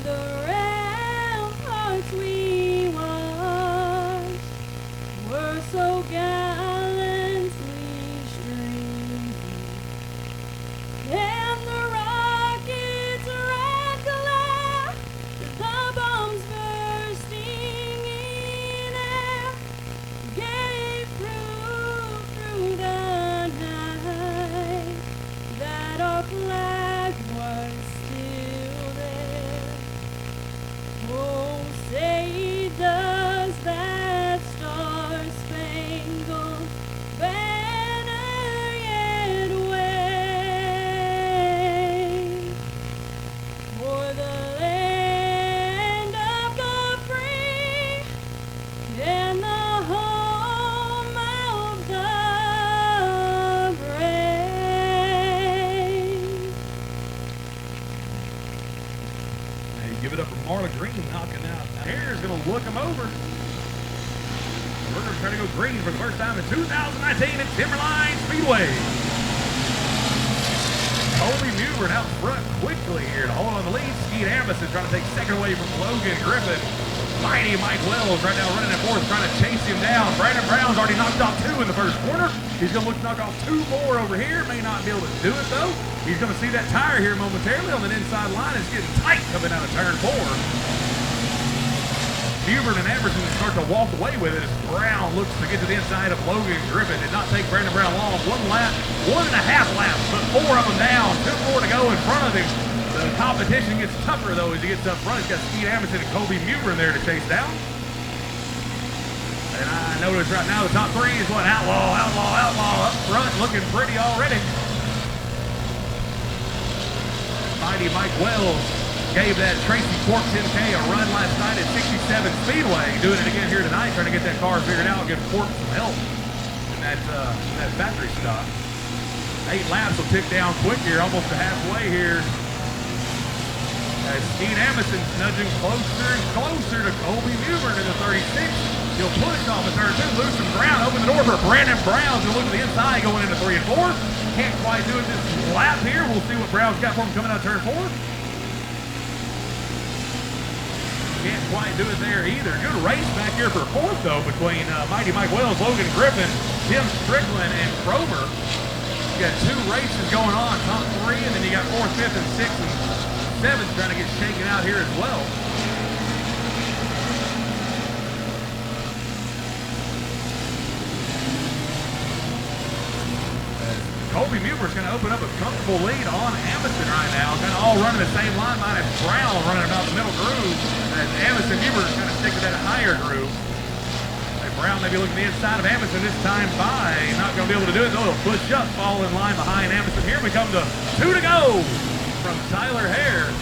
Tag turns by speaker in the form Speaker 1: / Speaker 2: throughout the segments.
Speaker 1: the ramparts we watched were so gallantly streaming, and the rockets rattling, the bombs bursting in air, gave proof through the night that our flag was still there. Oh, say does that star-spangled banner yet wave for the land of the free and the home of the brave?
Speaker 2: Hey, give it up for Marla Green knocking out. Hare's going to look him over. We're going to try to go green for the first time in 2019 at Timberline Speedway. Colby Mewburn out front quickly here to hold on the lead. Skeet Amison trying to take second away from Logan Griffin. Mighty Mike Wells right now running at fourth, trying to chase him down. Brandon Brown's already knocked off 2 in the first corner. He's going to look to knock off 2 more over here. May not be able to do it, though. He's going to see that tire here momentarily on the inside line. It's getting tight coming out of turn 4. Mewburn and Emerson start to walk away with it as Brown looks to get to the inside of Logan Griffin. Did not take Brandon Brown long. 1 lap, 1.5 laps, but 4 of them down. 2 more to go in front of him. The competition gets tougher, though, as he gets up front. He's got Skeet Amison and Colby Mewburn there to chase down. And I notice right now the top 3 is what? Outlaw up front, looking pretty already. Mighty Mike Wells gave that Tracy Corp 10K a run last night at 67 Speedway. Doing it again here tonight, trying to get that car figured out, give Corp some help in that factory stop. 8 laps will tick down quick here, almost to halfway here. As Skeet Amison's nudging closer and closer to Colby Mewburn in the 36. He'll push off the turn 2, lose some ground, open the door for Brandon Brown to look to the inside going into 3 and 4. Can't quite do it this lap here. We'll see what Brown's got for him coming out of turn 4. Can't quite do it there either. Good race back here for 4th, though, between Mighty Mike Wells, Logan Griffin, Tim Strickland, and Kromer. You got 2 races going on, top 3, and then you got 4th, 5th, and 6th, and 7th trying to get shaken out here as well. Colby Mewburn's going to open up a comfortable lead on Amison right now. Kind of all running the same line, minus Brown running about the middle groove. And Amison Mewburn's going to stick to that higher groove. And Brown maybe looking the inside of Amison this time by. Not going to be able to do it, though. He'll push up, fall in line behind Amison. Here we come to 2 to go from Tyler Hare.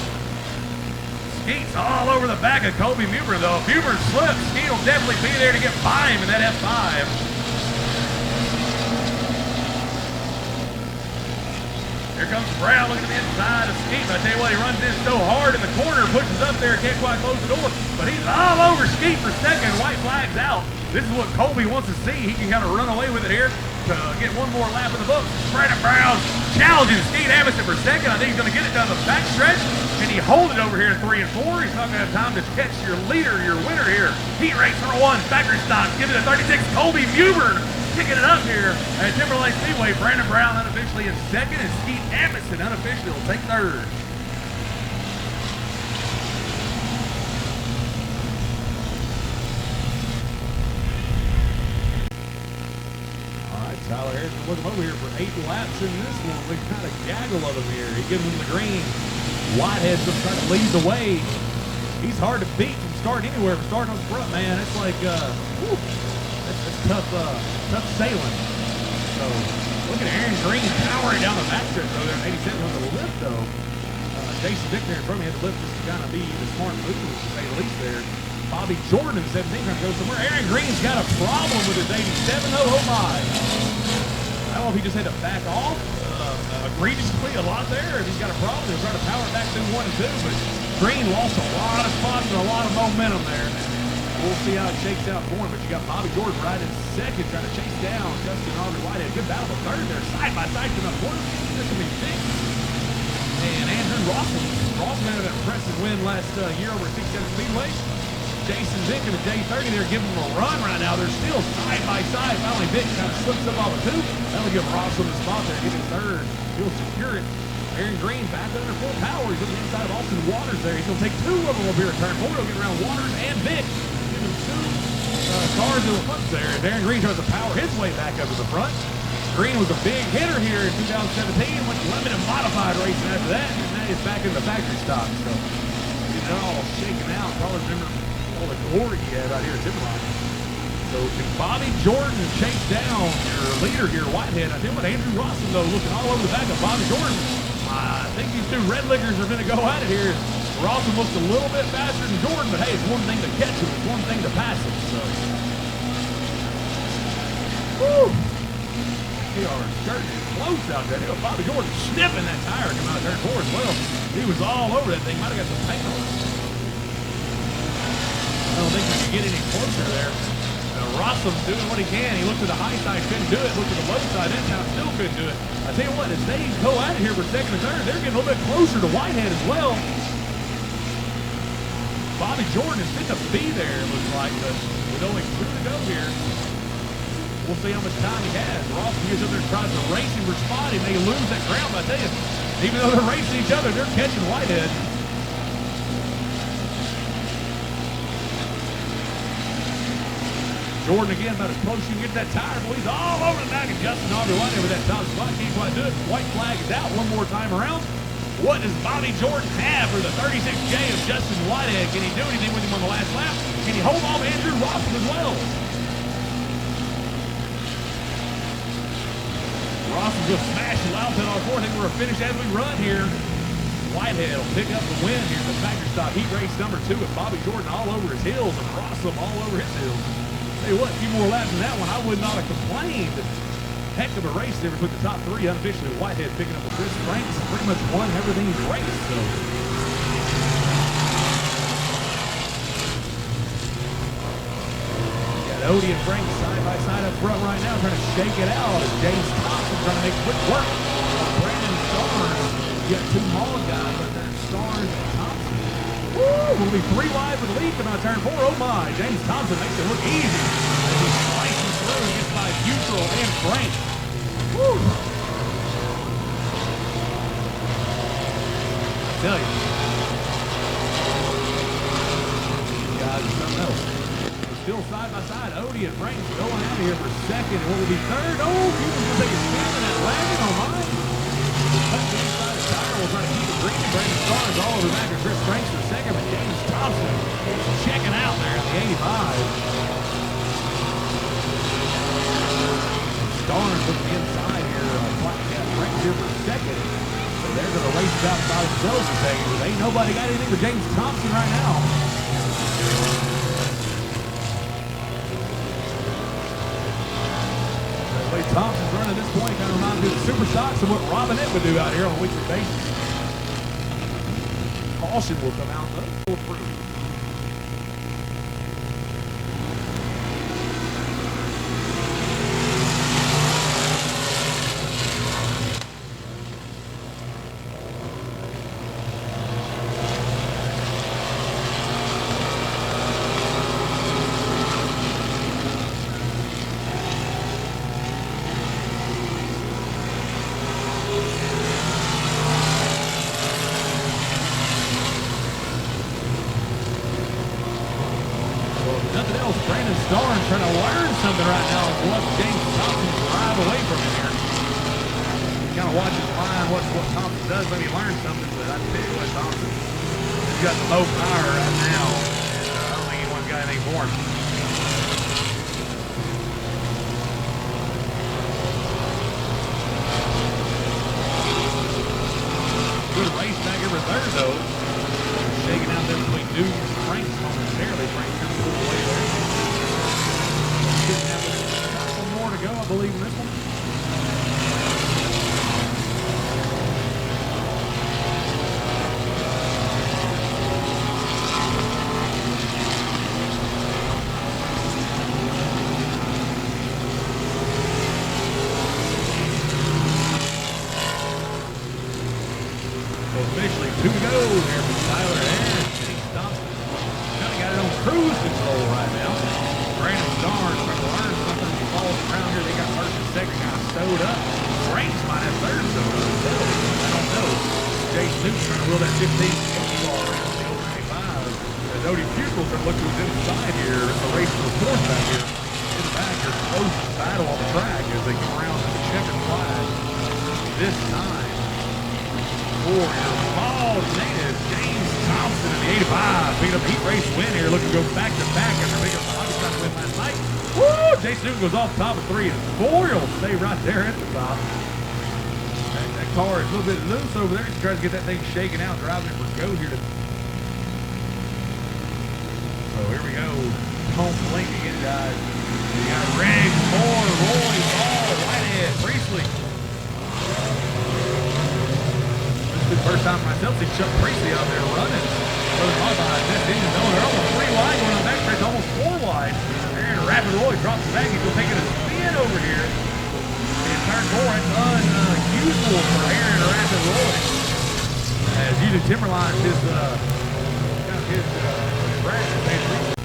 Speaker 2: Skeet's all over the back of Colby Mewburn, though. If Mewburn slips, Skeet will definitely be there to get by him in that F5. Here comes Brown looking at the inside of Skeet. I tell you what, he runs in so hard in the corner, pushes up there, can't quite close the door. But he's all over Skeet for second. White flag's out. This is what Colby wants to see. He can kind of run away with it here to get 1 more lap in the book. Brandon Brown challenging Skeet Amison for second. I think he's going to get it down the backstretch. Can he hold it over here in 3 and 4? He's not going to have time to catch your leader, your winner here. Heat race number 1, factory stock. Give it to 36, Colby Mewburn. Picking it up here at Timberline Speedway. Brandon Brown unofficially in second, and Skeet Amison unofficially will take 3rd. All right, Tyler Harris will look him over here for 8 laps in this one. We kind of gaggle of him here. He gives him the green. Whitehead's going to try to lead the way. He's hard to beat from starting anywhere, from starting on the front, man. It's like, that's tough sailing. So, look at Aaron Green powering down the backstretch though there in 87 on the lift though. Jason Dick there in front of me had to lift just to kind of be the smart move, to say the least there. Bobby Jordan in 17 trying to go somewhere. Aaron Green's got a problem with his 87 though, oh my. I don't know if he just had to back off egregiously a lot there. If he's got a problem, he'll try to power it back through 1 and 2, but Green lost a lot of spots and a lot of momentum there. We'll see how it shakes out for him, but you got Bobby Jordan right in second, trying to chase down Justin Aubrey Whitehead. Good battle for 3rd there, side by side to the corner. This will be big. and Andrew Rawson. Rawson had an impressive win last year over at 67 Speedway. Jason Vick and the J30, they're giving them a run right now. They're still side by side. Finally, Vick kind of slips up off the tube. That'll give Rawson the spot there, getting third. He'll secure it. Aaron Green back under full power. He's on the inside of Austin Waters there. He's going to take two of them up here at turn 4. He'll get around Waters and Vick. Give him two cars in the front there. As Aaron Green tries to power his way back up to the front. Green was a big hitter here in 2017. Went limited modified racing after that. And now he's back in the factory stock. So getting it all shaken out. Probably remember all the glory he had out here at Timberline. So can Bobby Jordan chase down your leader here, Whitehead? I think with Andrew Rawson, though, looking all over the back of Bobby Jordan. I think these two red lickers are going to go at it here. Rawson looks a little bit faster than Jordan, but hey, it's one thing to catch him, it's one thing to pass him. So, woo! They are skirting close out there. Bobby Jordan sniffing that tire coming out of turn 4 as well. He was all over that thing. Might have got some paint on it. I don't think we can get any closer there. Rawson doing what he can. He looked to the high side, couldn't do it. Looked to the low side, that time still couldn't do it. I tell you what, as they go at it here for second and third, they're getting a little bit closer to Whitehead as well. Bobby Jordan is fit to be there, it looks like, but with only 2 to go here, we'll see how much time he has. Rawson gets up there and tries to race him for spot. He may lose that ground, but I tell you, even though they're racing each other, they're catching Whitehead. Jordan again about as close as you can get that tire. Boy, he's all over the back of Justin Aubrey Whitehead with that top spot. Can't quite do it. White flag is out one more time around. What does Bobby Jordan have for the 36J of Justin Whitehead? Can he do anything with him on the last lap? Can he hold off Andrew Rawson as well? Rawson's going to smash the loud pit on 4. I think we're finished as we run here. Whitehead will pick up the win here in the factory stock heat race number 2 with Bobby Jordan all over his heels and Rawson all over his heels. Tell you what, a few more laps than that one, I would not have complained. Heck of a race there between the top 3. Unofficially, Whitehead picking up the Chris Franks. Pretty much won everything's race. So got Odie and Frank side by side up front right now, trying to shake it out. As James Thompson trying to make quick work. Brandon Starnes, you got 2 Mall guys right there, Starnes and Thompson. Woo! Will be 3 wide with the lead coming out turn 4. Oh my! James Thompson makes it look easy as he slices through and gets by Butrell and Frank. Woo! I tell you, these guys are something else. They're still side by side. Odie and Frank going out of here for second. And what will be third? Oh, Butrell's going to take a spin in that wagon. Oh my! Cut the inside of the tire. We'll try to keep it green. Brandon Starnes all over back of Chris Franks for second, but James Thompson checking out there at the 85. Starnes from the inside here, Franks here for second. So they're going to race it out by themselves for second. But ain't nobody got anything for James Thompson right now. The way Thompson's running at this point kind of reminds me of the Super Stocks and what Robinette would do out here on a weekly basis. Caution will come out though. Nothing else, Brandon Starnes trying to learn something right now of what James Thompson drive away from him here. You kind of watch his line, watch what Thompson does, maybe learn something, but I tell you what, Thompson, he's got the low power right now, and I don't think anyone's got anything for him. Good race back every third, though. Shaking out there between Duke and Frank momentarily. Frank trying to pull away there. Shouldn't have a couple more to go, I believe, in this one. there for Tyler and James Thompson. Kind of got it on cruise control right now. Brandon Starnes trying to learn something. He falls around here. They got first and second kind of stowed up. Ranks might have third stowed up. I don't know. Jason Newton trying to wheel that 15 car around the old 95. As Odie Pupil trying to look to his inside here. The race for the fourth back here. In the back, there's a close battle on the track as they come around to the checkered flag. This time, for your Falls native, James Thompson in the 85. Picking up a heat race win here, looking to go back to back after picking up the August trying to win last night. Woo! Jason Newton goes off the top of 3 and 4. He'll stay right there at the top. That car is a little bit loose over there. He's trying to get that thing shaken out, driving it for go here. So here we go. Home link again, guys. We got Riggs, Moore, Roy, Ball, Whitehead, Priestley. This is the first time myself see Chuck Priestley out there running. This engine zone. They're almost 3 wide going on the back stretch, almost 4 wide. Aaron Rapid Roy drops the back. He's going to take it a spin over here. In turn 4, it's unusual for Aaron Rapid Roy. As usually Timberline is kind of his track that they reach.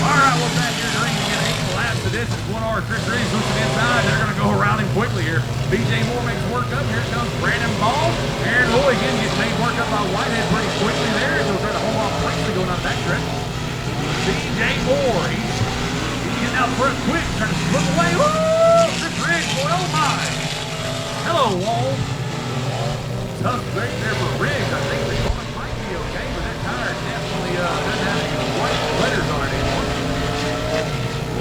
Speaker 2: Alright, well back here, Green, you get 8 laps of this. It's 1 hour. Chris Green's looking inside. They're going to go around him quickly here. BJ Moore makes work up. Here comes Brandon Ball. Aaron Roy again gets made work up by Whitehead pretty quickly there. He'll try to hold off Priestley going on that stretch. BJ Moore, he's getting out front quick, trying to slip away. Woo! Chris Riggs, boy, oh my. Hello, Wall. Tough break there for Riggs. I think the car might be okay, but that tire definitely doesn't have any white letters on it anymore.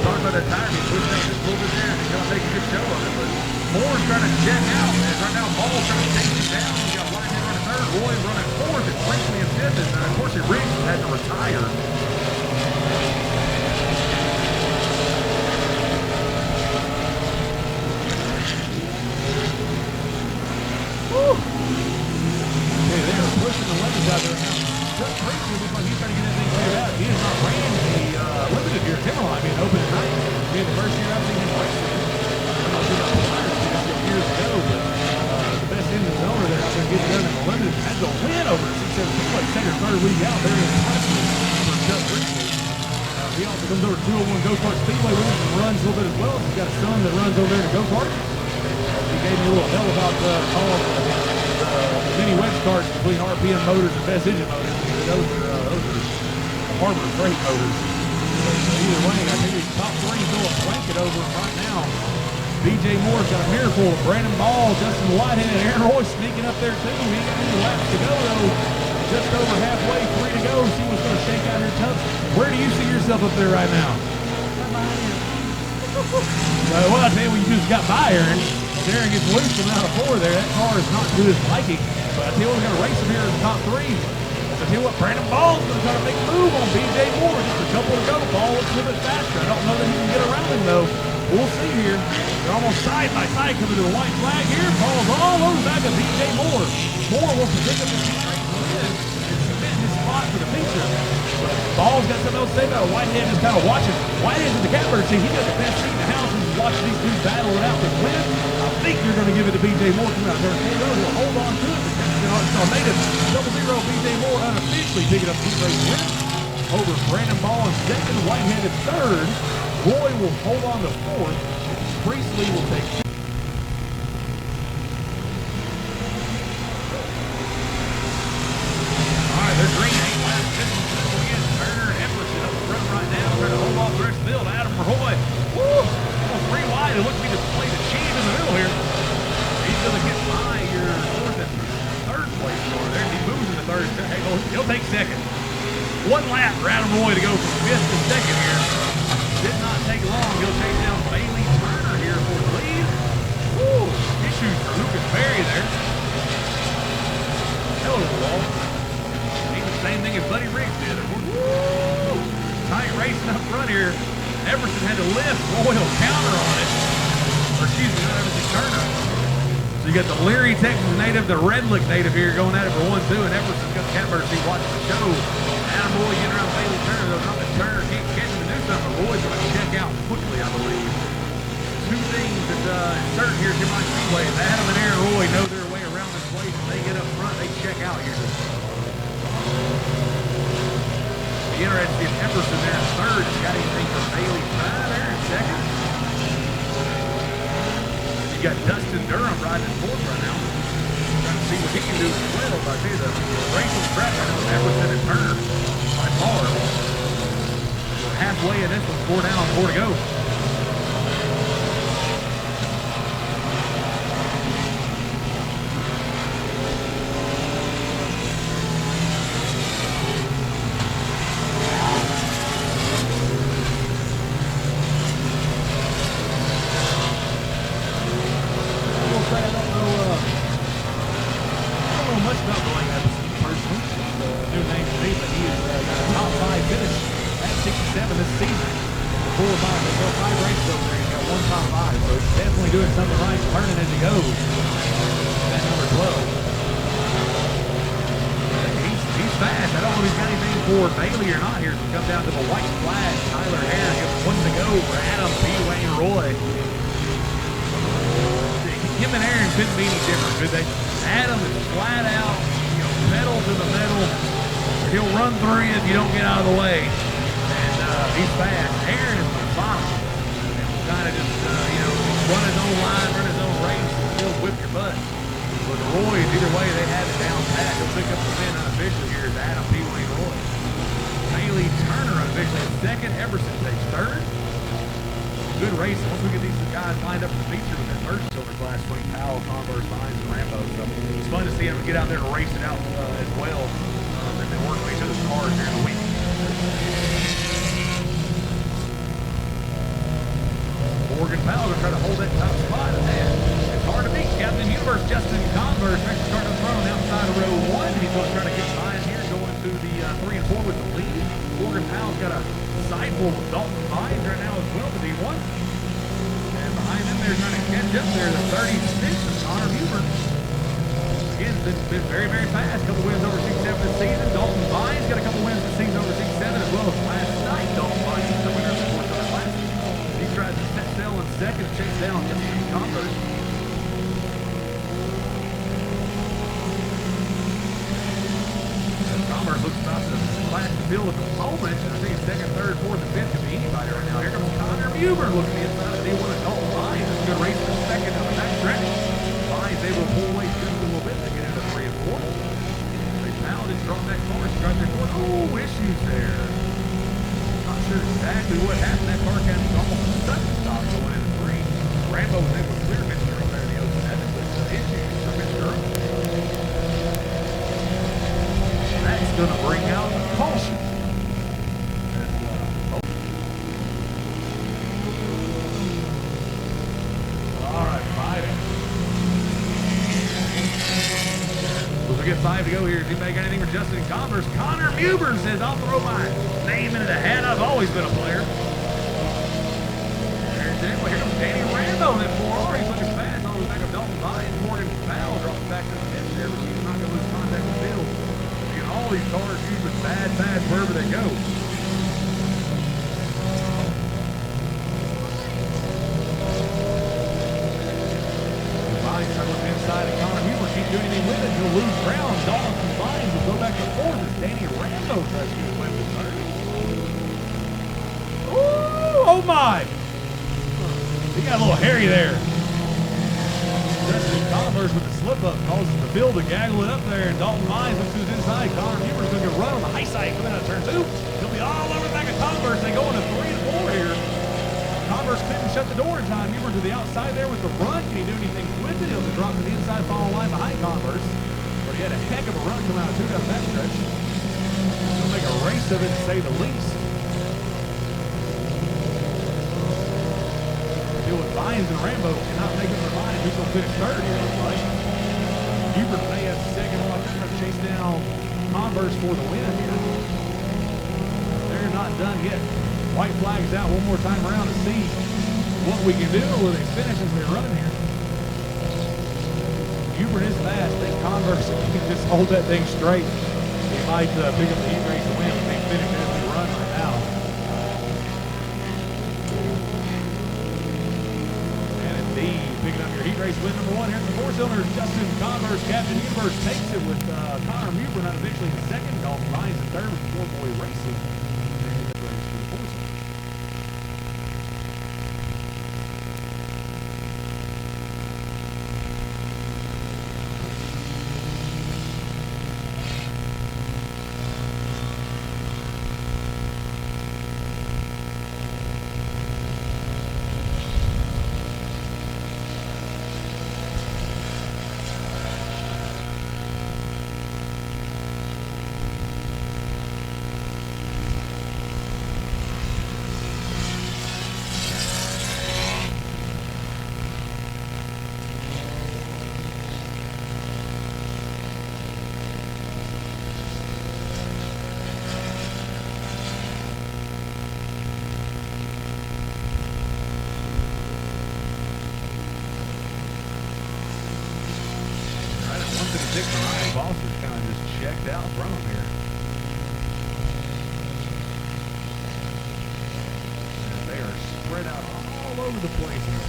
Speaker 2: Talking about that tire, he pushed that just a little bit there, and he's going to take a good show of it. But Moore's trying to check out, and right now Ball's trying to take him down. He's got Whitehead running third, Roy running fourth, and Priestley in fifth, and unfortunately Riggs had to retire. Woo! Okay, they are pushing the limits out there now. Chuck Priestley looks like he's trying to get that thing cleared out. He has not ran the limited here. Timberline being open tonight. Being the first year I've seen him race it. I don't know if he's on the tires years ago, but the best engine owner that out there getting done in the limited had to win over 617. Like second or third week out. Very impressive for Chuck Priestley. He also comes over to 201 Go-Kart Speedway with him and runs a little bit as well. He's got a son that runs over there in a go-kart. He gave me a little hell about calling the mini wedge carts between RPM motors and best engine motors. Those are Harbor Freight motors. Either way, I think he's top 3 still a blanket over him right now. BJ Moore's got a mirror full of Brandon Ball, Justin Whitehead, and Aaron Roy sneaking up there too. He ain't got any laps to go though. Just over halfway, 3 to go. See what's going to shake out here, Tubbs. Where do you see yourself up there right now? Well, I tell you, when you just got by Aaron, Aaron gets loose from out of 4 there. That car is not to his liking. But I tell you what, we're going to race him here in the top 3. I tell you what, Brandon Ball's going to try to make a move on BJ Moore. Just a couple to go. Ball looks a little bit faster. I don't know that he can get around him though. We'll see here. They're almost side by side coming to the white flag here. Ball's all over the back of BJ Moore. Moore wants to pick up his heat race win and submit his spot for the feature. But Ball's got something else to say about it. Whitehead is kind of watching. Whitehead's in the catbird seat. He got the best seat in the house. He's watching these two battle it out for the win. I think you're going to give it to BJ Moore coming out there. He'll hold on to it. Arkansas native 00 BJ Moore unofficially picking up heat race win over Brandon Ball in second, Whitehead in third. Roy will hold on to fourth. Priestley will take fifth. All right, they're green. 8 laps. This one's again. Turner and Emerson up front right now. Trying to hold off the rest of the field. Adam Roy. Woo! Almost 3 wide. It looks to be the play the cheese in the middle here. He's going to get by your fourth and third place over there. He moves in the third. He'll take second. 1 lap for Adam Roy to go from fifth to second here. Did not take long. He'll chase down Bailey Turner here for the lead. Woo! Issues for Lucas Berry there. Hello, Wall. Ain't the same thing as Buddy Riggs did. Woo! Tight racing up front here. Everson had to lift. Roy will counter on it. Or excuse me, not Everson, Turner. So you got the Leary, Texas native, the Red Lick native here going at it for 1-2, and Everson's got the catbird seat watching the show. Adam Roy getting around Bailey Turner, though not that Turner can't catch him to do something, but Roy's going to check out quickly, I believe. two things that is certain here at Timberline Speedway. Adam and Aaron Roy know their way around this place. When they get up front, they check out here. Be interested to see if Epperson at third has got anything for Bailey there in second. You got Dustin Durham riding in fourth right now. Trying to see what he can do as well. But I tell you, the race was track right now. Epperson and Turner by far. We're halfway in this one, 4 down, 4 to go.
Speaker 3: Hold that thing straight. He might pick up the heat race to win, but they finish it as we run right now.
Speaker 2: picking up your heat race win number 1 here in the 4-cylinders. Justin Converse, Captain Universe, takes it with Connor Mubern unofficially in second. Dalton Ryan's in third with 4-boy racing. And the race for the 4-cylinders. Ryan Foster's kind of just checked out from him here. And they are spread out all over the place here.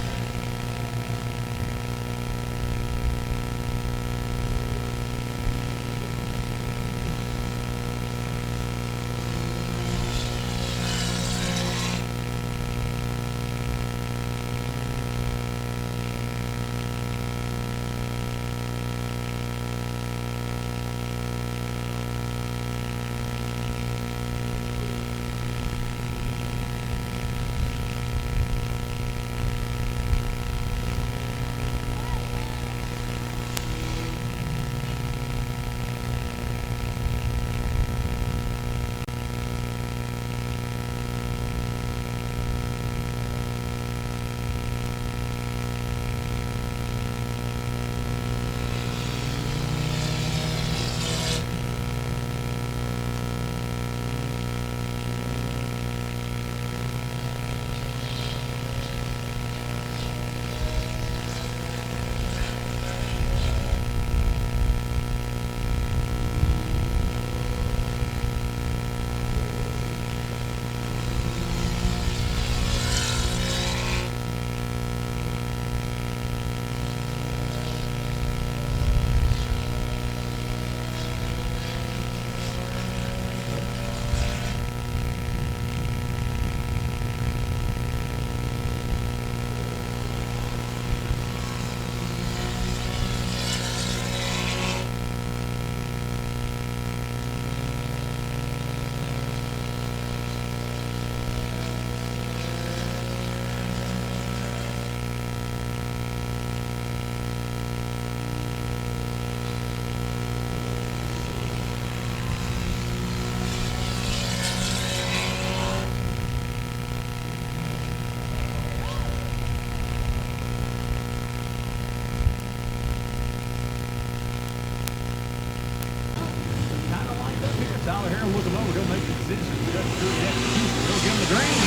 Speaker 2: Tyler Harrell look him over. He'll make the decision. Just through the execution. He'll give him the green.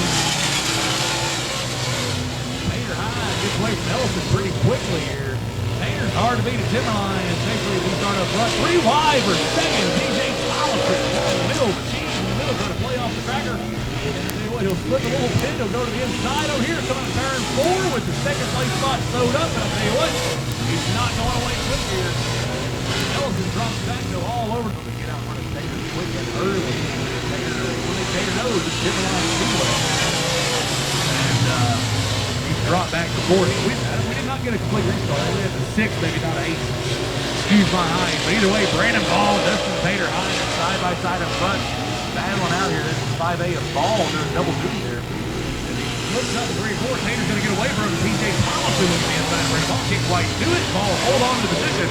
Speaker 2: Tater High gets away from Ellison pretty quickly here. Tater's hard to beat at Timberline, especially if we start up front. 3 wide for second. DJ Thompson in the middle. Machine in the middle trying to play off the tracker. And I tell you what, he'll slip a little pin. He'll go to the inside over here. Coming to turn 4 with the second place spot sewed up. And I tell you what, he's not going away quick here. Ellison drops back, go all over them to get out in front of Tater quick and early. Tater knows it's Timberline Speedway. And he's dropped back to 40. We did not get a complete restart. We had the 6, maybe not 8. Excuse my height. But either way, Brandon Ball, Dustin Tater high side by side up front. Battling out here. This is 5A of Ball doing double duty there. And he looks up at 3-4. Tater's going to get away from him. TJ Thompson with the inside. Brandon Ball can't quite do it. Ball hold on to the position.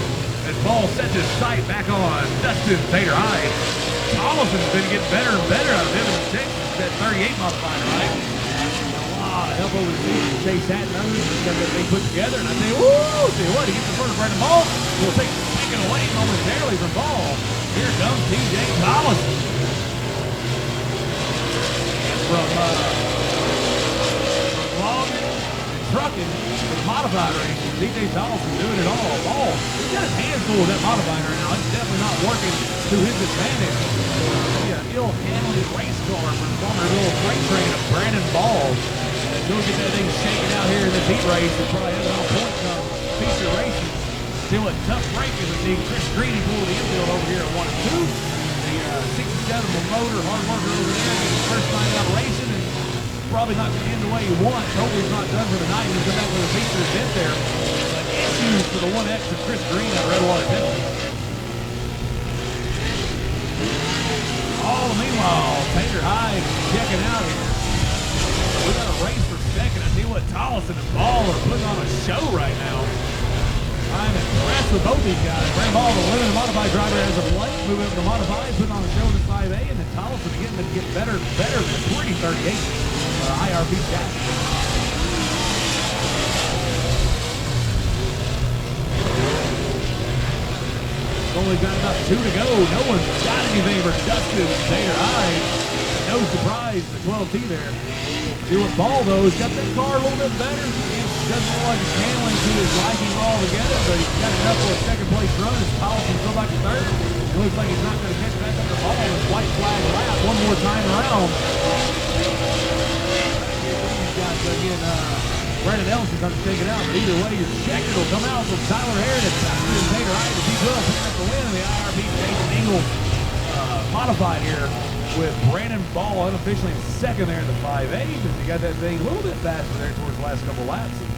Speaker 2: As Ball sets his sight back on Dustin Tater High. Thompson's been getting better and better out of him in the 6. That 38 modifier, right? A lot of help over the season. Chase Hatton and others that they put together. And I tell you, woo! See what? He gets the first Brandon Ball. Will take taken away momentarily from Ball. Here comes TJ Thompson. From logging and trucking to the modified racing. TJ Thompson doing it all. Ball. He's got his hands full with that modifier now. It's definitely not working to his advantage. Ill-handled race car from former little freight train of Brandon Ball. He'll get that thing shaken out here in this heat race and probably have it on point come Still a tough break as we see Chris Greeny pull the infield over here at 1 and 2. The 67 motor, hard worker over there, getting his first night out racing, and probably not going to end the way he wants. Hopefully he's not done for the night. He's come back with a feature event there. But issues for the 1X of Chris Green out of Redwater, Tennessee. All the meanwhile, Tater Hyde checking out here. We got a race for second. I see what Thompson and Ball are putting on a show right now. I'm impressed with both these guys. Brandon Ball, the limited modified driver as of late, moving up to the modified, putting on a show in the 5A, and then Thompson again to get better and better than the 2038 IRB jack. Only got about 2 to go. No one's got anything for Dustin Tater Hyde. No surprise, the 12T there. See what Ball, though, has got that car a little bit better. He doesn't look like he's handling to his liking altogether, but he's got enough for a second place run as Thompson still back to third. It looks like he's not going to catch back up the ball. This white flag lap one more time around. He's got, again, Brandon Ellison comes to take it out, but either way, your checker will come out from Tyler Harris. Dustin Tater Hyde, as he will pick up the win in the IRB Jason Engel modified here, with Brandon Ball unofficially in second there in the 5A, because he got that thing a little bit faster there towards the last couple laps. And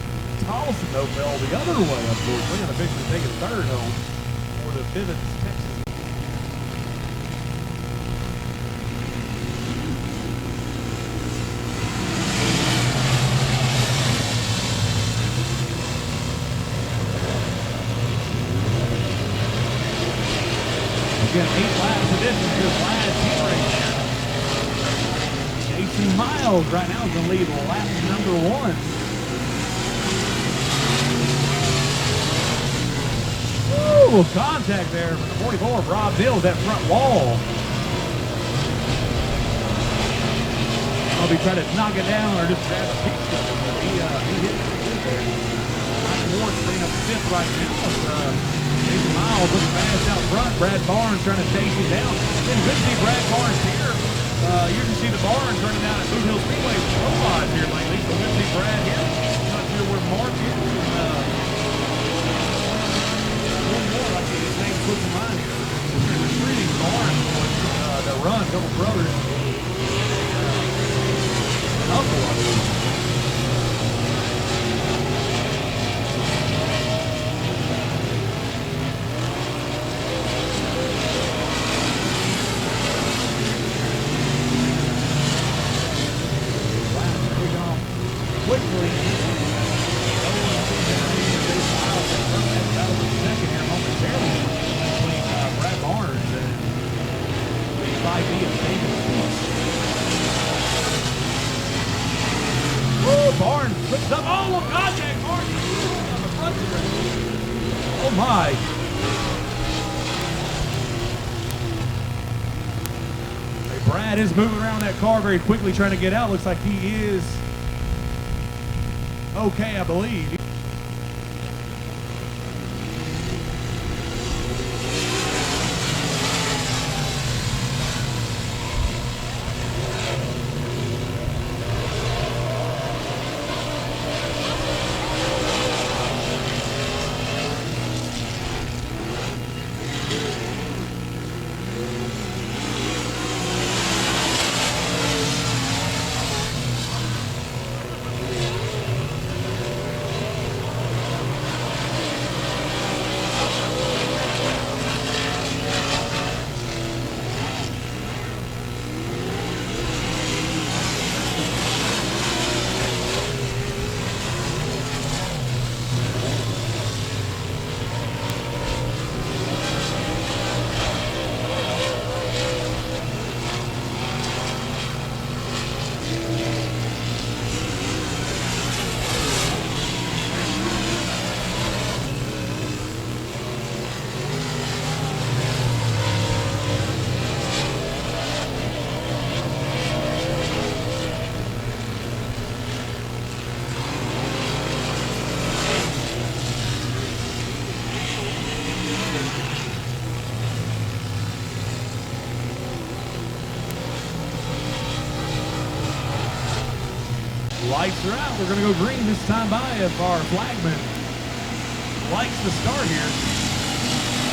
Speaker 2: Thompson, though, fell the other way, unfortunately, unofficially taking third home for the Bivens, Texas. Again, 8 laps of distance to his last team race there. 18 miles right now is going to lead lap number 1. Ooh, contact there from the 44 of Rob Dills, that front wall. I'll be trying to knock it down or just grab a piece of it, but he hit it pretty good there. Mike Moore staying up 5th right now. Jason Miles looking fast out front. Brad Barnes trying to chase him down. It's good to see Brad Barnes here. You can see the Barnes running down at Boot Hill Speedway profiles here lately. So good to see Brad here. Not sure where Mark is. One more, like his name slips in mind here. Retreating Barnes that run, a couple brothers. Uncle, I believe. Quickly, second here momentarily between Brad Barnes and the 5B of Davis. Woo, Barnes flips up. Oh, contact, Barnes on the front stretch. Oh my. Hey, Brad is moving around that car very quickly, trying to get out. Looks like he is okay, I believe. Lights are out. We're going to go green this time by if our flagman likes to start here.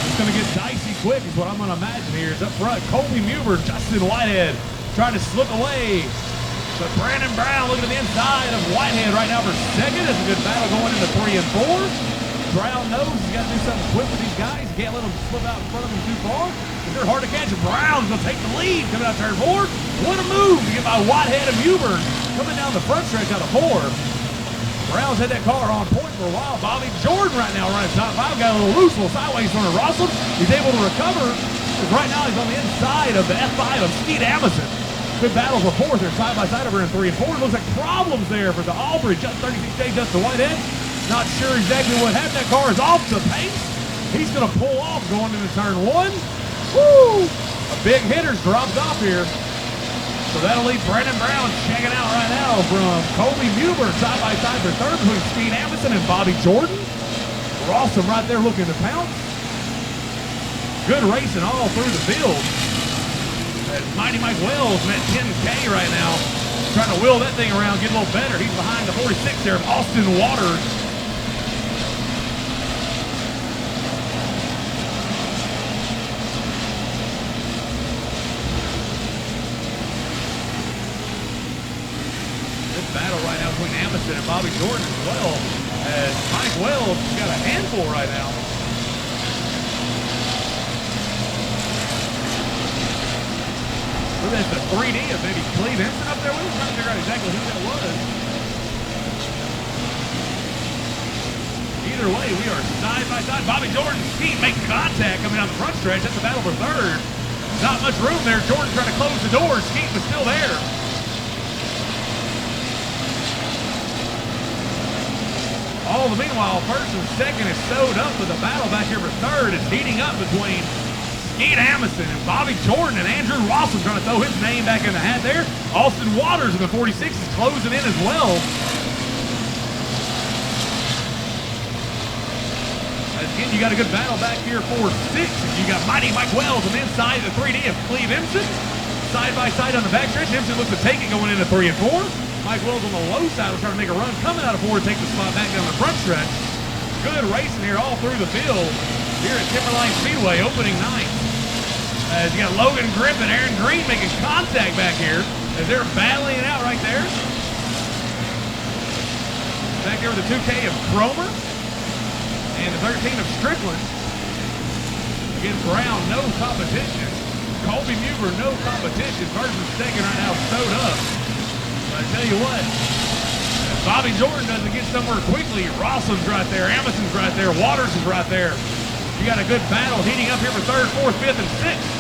Speaker 2: It's going to get dicey quick is what I'm going to imagine here. Is up front, Colby Muber, Justin Whitehead trying to slip away. But Brandon Brown looking at the inside of Whitehead right now for second. It's a good battle going into 3 and 4. Brown knows he's got to do something quick with these guys. He can't let them slip out in front of him too far. They're hard to catch. Brown's going to take the lead coming out turn 4. What a move to get by Whitehead and Muber coming down the front stretch out of 4. Brown's had that car on point for a while. Bobby Jordan right now running top 5. Got a little loose, a little sideways from Rossum. He's able to recover. Because right now he's on the inside of the F5 of Skeet Amundsen. Good battle for 4th. They're side by side over in 3 and 4. Looks like problems there for the Aubrey. Just 36J Justin Whitehead. Not sure exactly what happened. That car is off the pace. He's going to pull off going into turn 1. Woo! A big hitter's dropped off here. So that'll leave Brandon Brown checking out right now from Colby Muber side by side for 3rd between Skeet Amundsen and Bobby Jordan. Rossum right there looking to pounce. Good racing all through the field. As Mighty Mike Wells met 10K right now. Trying to wheel that thing around, get a little better. He's behind the 46 there of Austin Waters. This battle right now between Amundsen and Bobby Jordan as well. As Mike Wells has got a handful right now. That's the 3D of maybe Cleve Ensign up there. We were trying to figure out exactly who that was. Either way, we are side by side. Bobby Jordan's team making contact coming down the front stretch. That's the battle for 3rd. Not much room there. Jordan trying to close the door. Skeet was still there. All the meanwhile, 1st and 2nd is sewed up with the battle back here for 3rd. It's heating up between Skeet Amundsen and Bobby Jordan and Andrew Rossum trying to throw his name back in the hat there. Austin Waters in the 46 is closing in as well. Again, you got a good battle back here for 6. You got Mighty Mike Wells on the inside of the 3D of Cleve Ensign. Side by side on the backstretch. Ensign looks to take it going into 3 and 4. Mike Wells on the low side will try to make a run coming out of 4 to take the spot back down the front stretch. Good racing here all through the field here at Timberline Speedway opening night. As you got Logan Grip and Aaron Green making contact back here as they're battling it out right there. Back there with the 2K of Cromer and the 13 of Strickland. Again, Brown, no competition. Colby Muber, no competition. 1st and 2nd right now sewed up. But I tell you what, if Bobby Jordan doesn't get somewhere quickly, Rossum's right there, Amundsen's right there, Waters is right there. You got a good battle heating up here for 3rd, 4th, 5th, and 6th.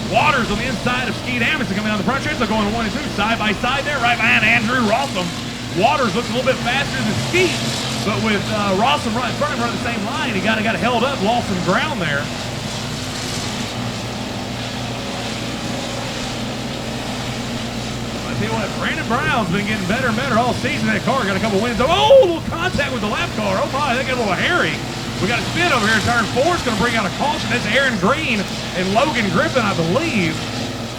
Speaker 2: Waters on the inside of Skeet Amundsen coming down the front stretch. They're going 1 and 2 side by side there, right behind Andrew Rossum. Waters looks a little bit faster than Skeet, but with Rossum right in front of him running the same line, he got held up, lost some ground there. I tell you what, Brandon Brown's been getting better and better all season. That car got a couple wins. Oh, a little contact with the lap car. Oh my, that got a little hairy. We got a spin over here in turn 4. It's going to bring out a caution. That's Aaron Green and Logan Griffin, I believe,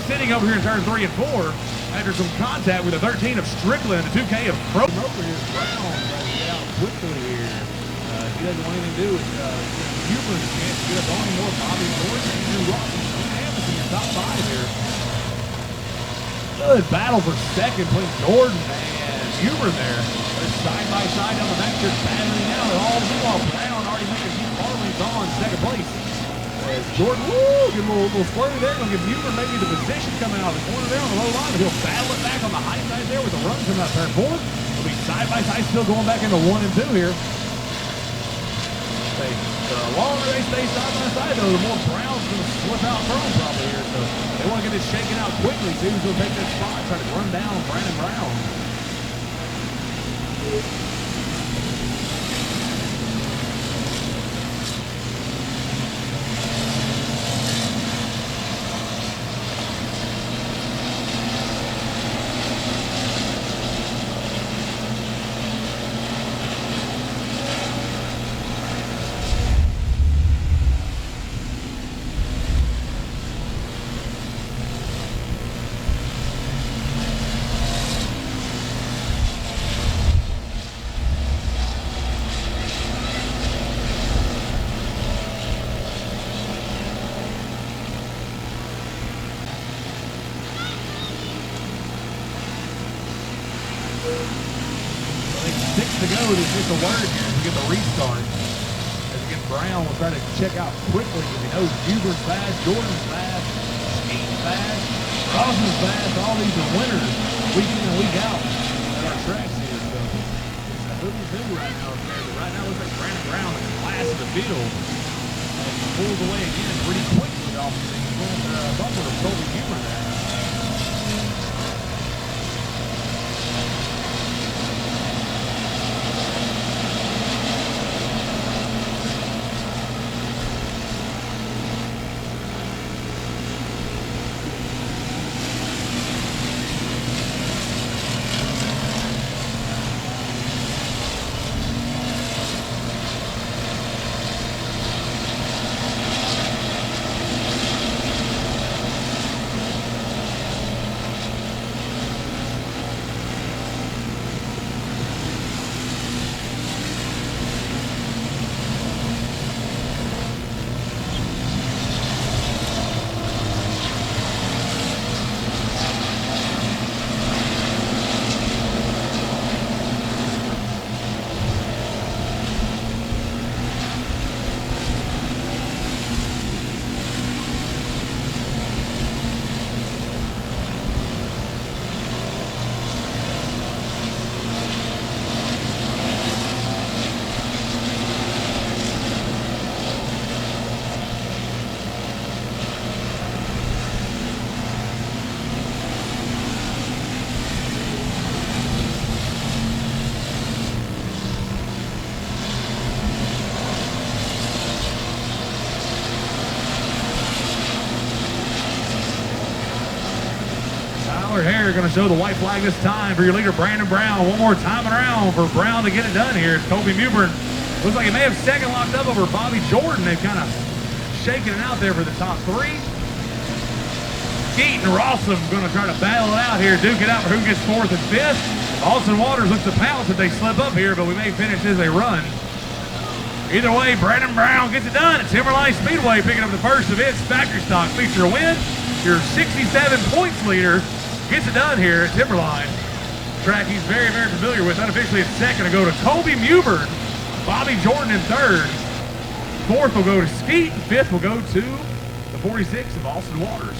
Speaker 2: sitting over here in turn 3 and 4 after some contact with the 13 of Strickland, the 2K of Crow.
Speaker 3: Over here, Brown trying to get out quickly here. He doesn't want anything to do with Huber's chance to get up on him more. Bobby Jordan, Andrew Rossum, Amundsen in top 5 here.
Speaker 2: Good battle for 2nd between Jordan and Huber there. They're side by side down the back. They're battling out. And all the meanwhile, Brown already making a few parlays on 2nd place. As Jordan, get a little squirty there. Gonna give Huber maybe the position coming out of the corner there on the low line. But he'll battle it back on the high side there with the run coming out turn 4. They'll be side by side still going back into 1 and 2 here. The longer they stay side by side, though, the more Brown's going to slip out from probably here. So they want to get this shaken out quickly. See who's going to take that spot, try to run down Brandon Brown. know that it's a word here as we get the restart. As again, Brown will try to check out quickly because he knows Huber's fast, Jordan's fast, Skeet's fast, Rawson's fast. All these are winners week in and week out at our tracks here. So it's a who's who right now. But right now it looks like Brandon Brown is the class of the field. And he pulls away again pretty quickly off the bumper of Colby Huber there. Hair going to show the white flag this time for your leader, Brandon Brown. One more time around for Brown to get it done here. It's Colby Mewburn. Looks like he may have second locked up over Bobby Jordan. They've kind of shaking it out there for the top three. Skeet and Rawson going to try to battle it out here, duke it out for who gets fourth and fifth. Austin Waters looks to pounce if they slip up here, but we may finish as they run. Either way, Brandon Brown gets it done at Timberline Speedway, picking up the first of its factory stock feature win. Your 67 points leader gets it done here at Timberline. Track he's very, very familiar with. Unofficially at second will go to Colby Mewburn. Bobby Jordan in third. Fourth will go to Skeet. Fifth will go to the 46 of Austin Waters.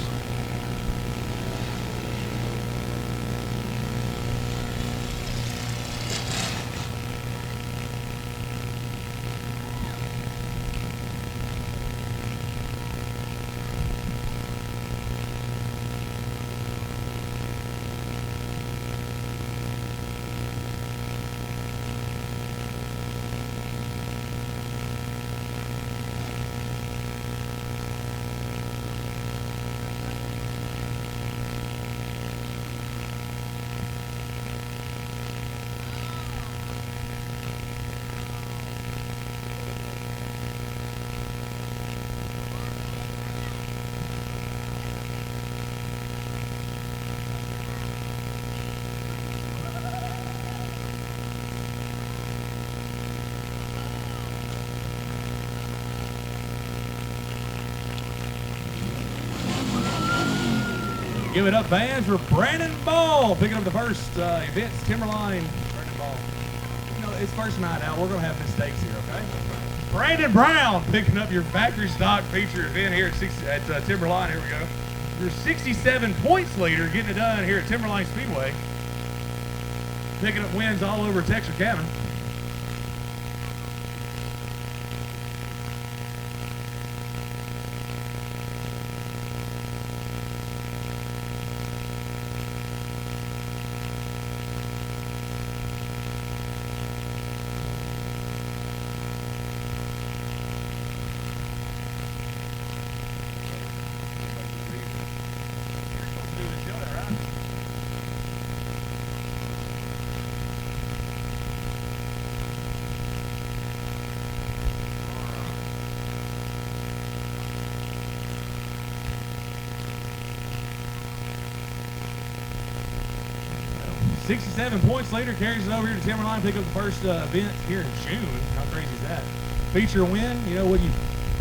Speaker 2: Give it up, fans, for Brandon Ball picking up the first events, Timberline. Brandon Ball. You know, it's first night out. We're going to have mistakes here, okay? Brandon Brown picking up your factory stock feature event here at Timberline. Here we go. Your 67 points leader getting it done here at Timberline Speedway. Picking up wins all over Texarkana. .67 points later, carries it over here to Timberline, pick up the first event here in June. How crazy is that? Feature win, you know what, you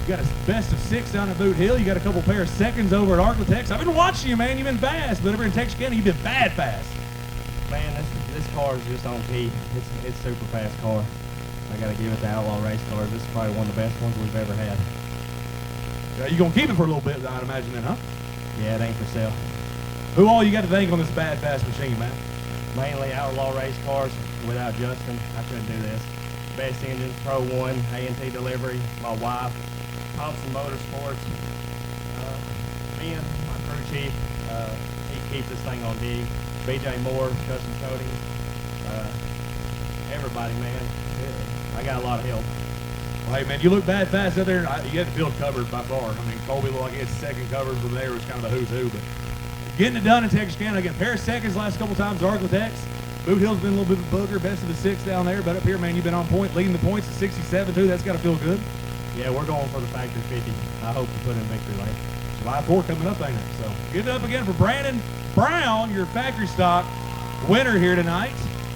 Speaker 2: got a best of 6 down at Boot Hill. You got a couple pair of seconds over at Arklatex. I've been watching you, man. You've been fast, but over in Texarkana, you've been bad fast.
Speaker 4: Man, this car is just on key. It's super fast car. I gotta give it to Outlaw Race Cars. This is probably one of the best ones we've ever had.
Speaker 2: You gonna keep it for a little bit, I'd imagine then, huh?
Speaker 4: Yeah, it ain't for sale.
Speaker 2: Who all you got to thank on this bad fast machine, man?
Speaker 4: Mainly Outlaw Race Cars. Without Justin, I couldn't do this. Best Engines, Pro One, A&T Delivery, my wife, Thompson Motorsports, Ben, my crew chief, he keeps this thing on dig. BJ Moore, Custom Coating, everybody, man. I got a lot of help.
Speaker 2: Well, hey, man, you look bad fast out there. You had the field covered by far. I mean, Colby looked like he had second covers from there. It was kind of a who's who, but getting it done in Texarkana. Again, pair of seconds last couple times, Arklatex. Boot Hill's been a little bit of a booger, best of the 6 down there. But up here, man, you've been on point, leading the points at 67, too. That's got to feel good.
Speaker 4: Yeah, we're going for the factory 50. I hope to put in victory lane.
Speaker 2: July 4th coming up, ain't it? So give it up again for Brandon Brown, your factory stock winner here tonight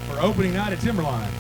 Speaker 2: for opening night at Timberline.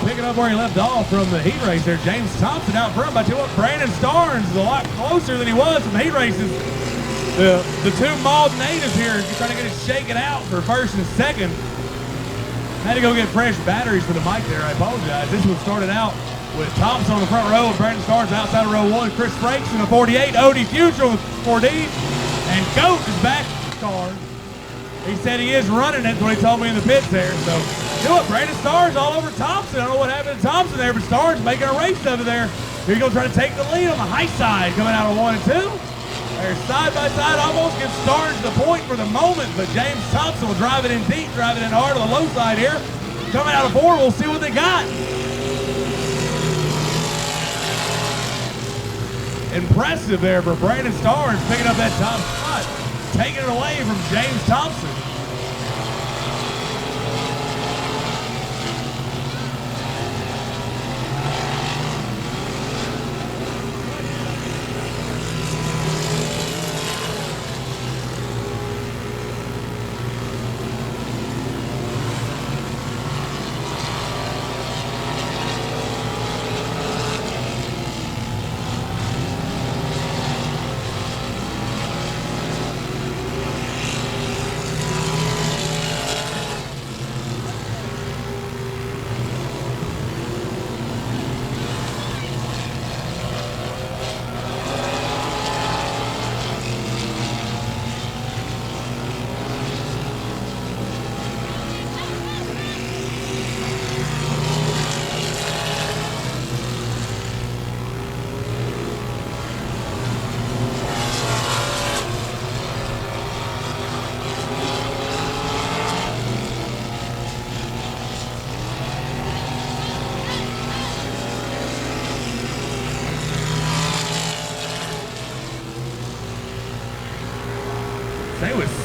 Speaker 2: Picking up where he left off from the heat race there, James Thompson out front. But I tell you what, Brandon Starnes is a lot closer than he was from the heat races. The two Maud natives here trying to get it shaken out for first and second. Had to go get fresh batteries for the mic there. I apologize. This one started out with Thompson on the front row and Brandon Starnes outside of row 1. Chris Frakes in the 48, Odie Future with 4D, and Goat is back in the car. He said he is running it, what he told me in the pits there. So, you know what, Brandon Starnes all over Thompson. I don't know what happened to Thompson there, but Starnes making a race over there. Here he goes trying to take the lead on the high side, coming out of 1 and 2. They're side by side, almost gives Starnes the point for the moment, but James Thompson will drive it in deep, drive it in hard on the low side here. Coming out of 4, we'll see what they got. Impressive there for Brandon Starnes picking up that top spot, taking it away from James Thompson.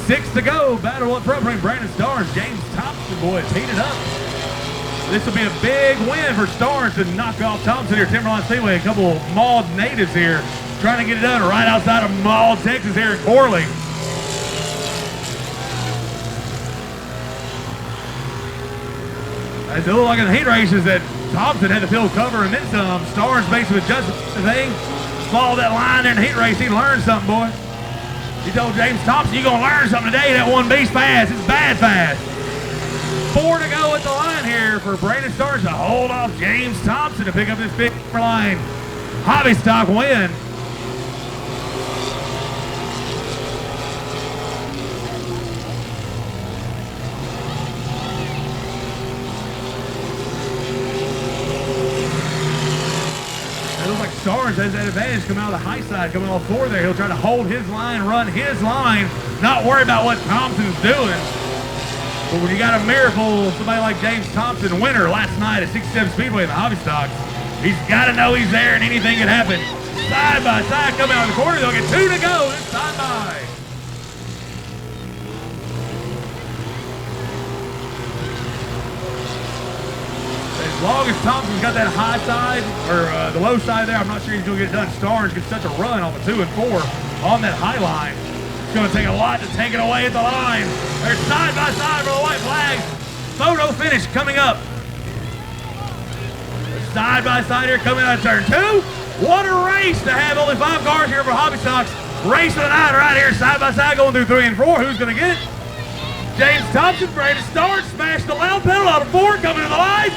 Speaker 2: 6 to go. Battle up front between Brandon Starnes. James Thompson, boys, heated up. This will be a big win for Starnes to knock off Thompson here at Timberline Speedway. A couple of Maud natives here trying to get it done right outside of Maud, Texas here in Corley. It looked like in the heat races that Thompson had to field cover and then some. Starnes basically adjusted the thing. Followed that line there in the heat race. He learned something, boy. He told James Thompson, you're going to learn something today. That 1B's fast. It's bad fast. 4 to go at the line here for Brandon Starnes to hold off James Thompson to pick up this big Timberline hobby stock win. It looks like Starnes has that advantage coming out of the high side, coming off 4 there. He'll try to hold his line, run his line, not worry about what Thompson's doing. But when you got a miracle, somebody like James Thompson, winner last night at 67 Speedway in the hobby stocks, he's got to know he's there and anything can happen. Side by side, coming out of the corner. They'll get 2 to go. This side by. As long as Thompson's got that high side, or the low side there, I'm not sure he's going to get it done. Starnes gets such a run off of 2 and 4 on that high line. It's going to take a lot to take it away at the line. They're side by side for the white flag. Photo finish coming up. Side by side here coming out of turn 2. What a race to have only 5 cars here for hobby stocks. Race of the night right here, side by side going through 3 and 4. Who's going to get it? James Thompson, Brandon Starnes, smashed the loud pedal out of 4, coming to the line.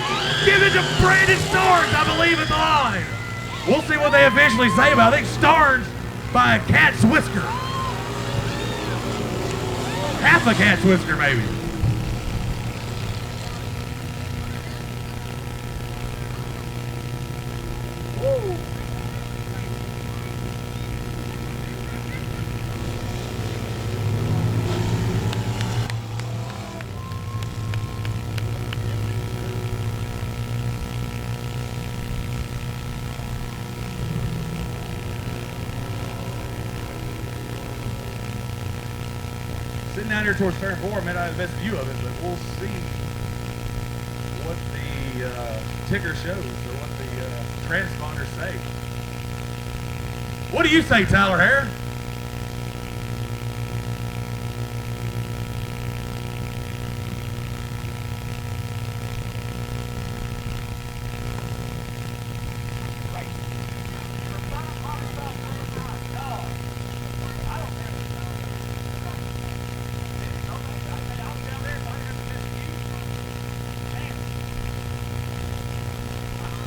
Speaker 2: Give it to Brandon Starnes, I believe, at the line. We'll see what they officially say about it. I think Starnes by a cat's whisker. Half a cat's whisker, maybe. Woo. Sitting down here towards turn 4, may not have the best view of it, but we'll see what the ticker shows or what the transponders say. What do you say, Tyler Hare?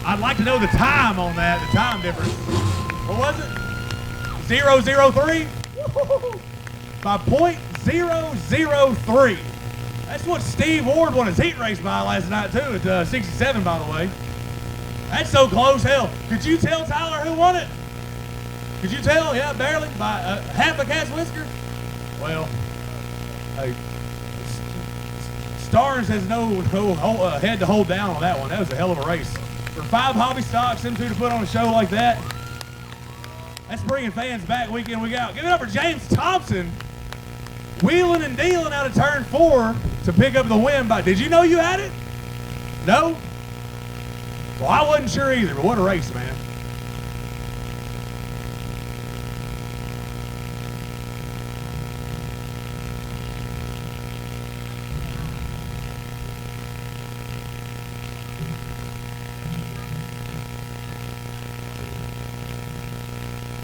Speaker 2: I'd like to know the time on that, the time difference. What was it? 0.003? By .003. That's what Steve Ward won his heat race by last night, too, at 67, by the way. That's so close, hell. Could you tell Tyler who won it? Could you tell? Yeah, barely. By half a cat's whisker? Well, hey, Starnes has no head to hold down on that one. That was a hell of a race. For 5 hobby stocks, them 2 to put on a show like that, that's bringing fans back week in, week out. Give it up for James Thompson, wheeling and dealing out of turn 4 to pick up the win. Did you know you had it? No? Well, I wasn't sure either, but what a race, man.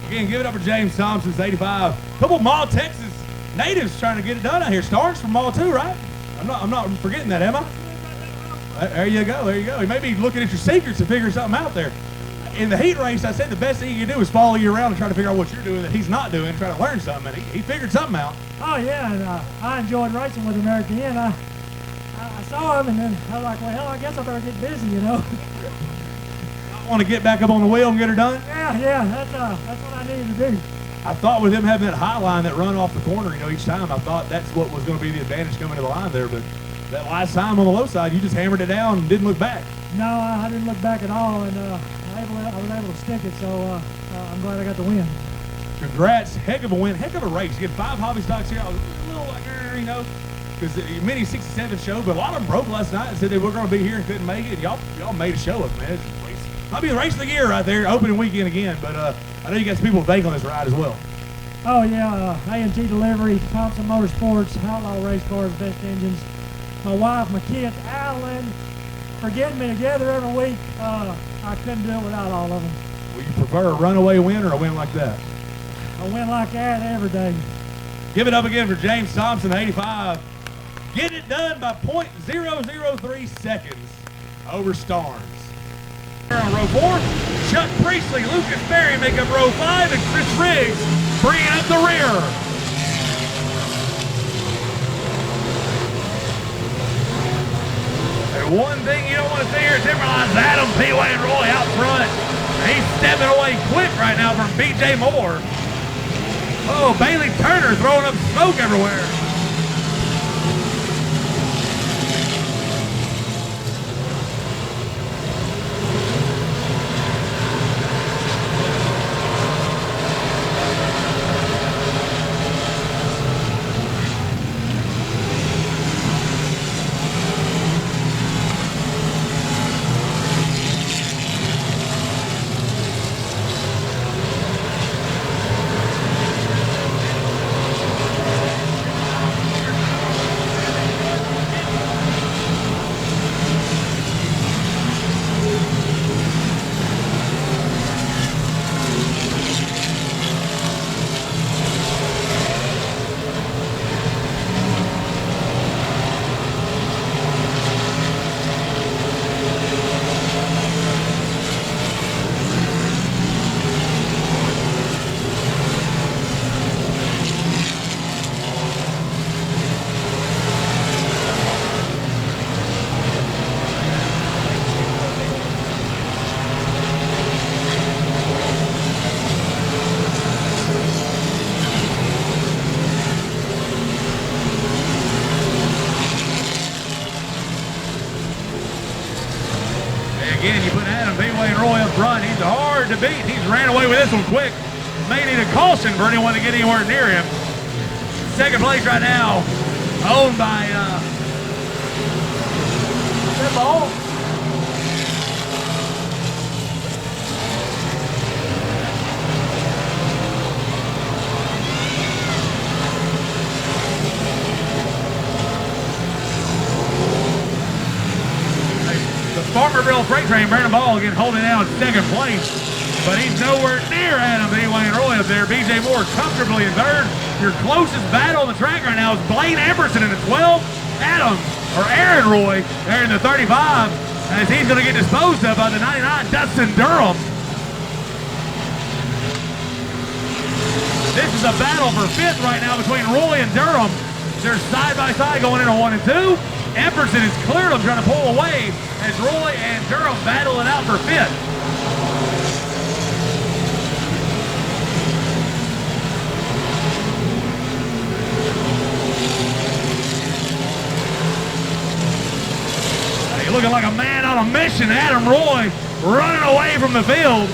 Speaker 2: Again, give it up for James Thompson, 85. A couple of Maud, Texas natives trying to get it done out here. Starnes from Maud too, right? I'm not forgetting that, am I? There you go, there you go. He may be looking at your secrets to figure something out there. In the heat race, I said the best thing you can do is follow you around and try to figure out what you're doing that he's not doing, try to learn something, and he figured something out.
Speaker 5: Oh yeah, and I enjoyed racing with him there at the end. I saw him, and then I was like, well, I guess I better get busy, you know.
Speaker 2: Want to get back up on the wheel and get her done?
Speaker 5: Yeah, that's what I needed to do.
Speaker 2: I thought with him having that high line that run off the corner, each time, I thought that's what was going to be the advantage coming to the line there. But that last time on the low side, you just hammered it down and didn't look back.
Speaker 5: No, I didn't look back at all, and I was able to stick it, so I'm glad I got the win.
Speaker 2: Congrats. Heck of a win. Heck of a race. You get 5 hobby stocks here. I was a little like, here, you know, because many 67 show, but a lot of them broke last night and said they were going to be here and couldn't make it. Y'all made a show of it, man. Might be the race of the year right there, opening weekend again, but I know you got some people vague on this ride as well.
Speaker 5: Oh yeah, A&T Delivery, Thompson Motorsports, Outlaw Race Cars, Best Engines. My wife, my kids, Alan, for getting me together every week. I couldn't do it without all of them.
Speaker 2: Will you prefer a runaway win or a win like that?
Speaker 5: A win like that every day.
Speaker 2: Give it up again for James Thompson, 85. Get it done by .003 seconds over Starnes. On row 4, Chuck Priestley, Lucas Berry make up row 5, and Chris Riggs bringing up the rear. And one thing you don't want to see here at Timberline is Adam P-Way and Roy out front. He's stepping away quick right now from B.J. Moore. Oh, Bailey Turner throwing up smoke everywhere. Again, you put Adam P-Way and Roy up front. He's hard to beat. He's ran away with this one quick. May need a caution for anyone to get anywhere near him. Second place right now, owned by that ball. Farmerville Freight Train, Brandon Ball again holding out second place, but he's nowhere near Adam P-Way and Roy up there. B.J. Moore comfortably in third. Your closest battle on the track right now is Blaine Emerson in the 12. Aaron Roy there in the 35, as he's going to get disposed of by the 99, Dustin Durham. This is a battle for fifth right now between Roy and Durham. They're side by side going into 1 and 2. Epperson is cleared them, trying to pull away as Roy and Durham battle it out for fifth. Hey, looking like a man on a mission. Adam Roy running away from the field.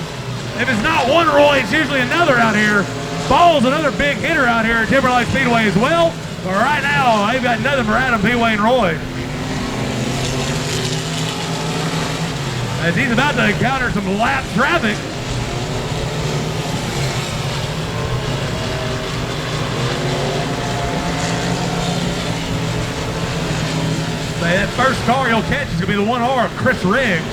Speaker 2: If it's not one Roy, it's usually another out here. Ball's another big hitter out here at Timberline Speedway as well. But right now, they've got nothing for Adam P-Way and Roy, as he's about to encounter some lap traffic. Say that first car he'll catch is going to be the 1R of Chris Riggs.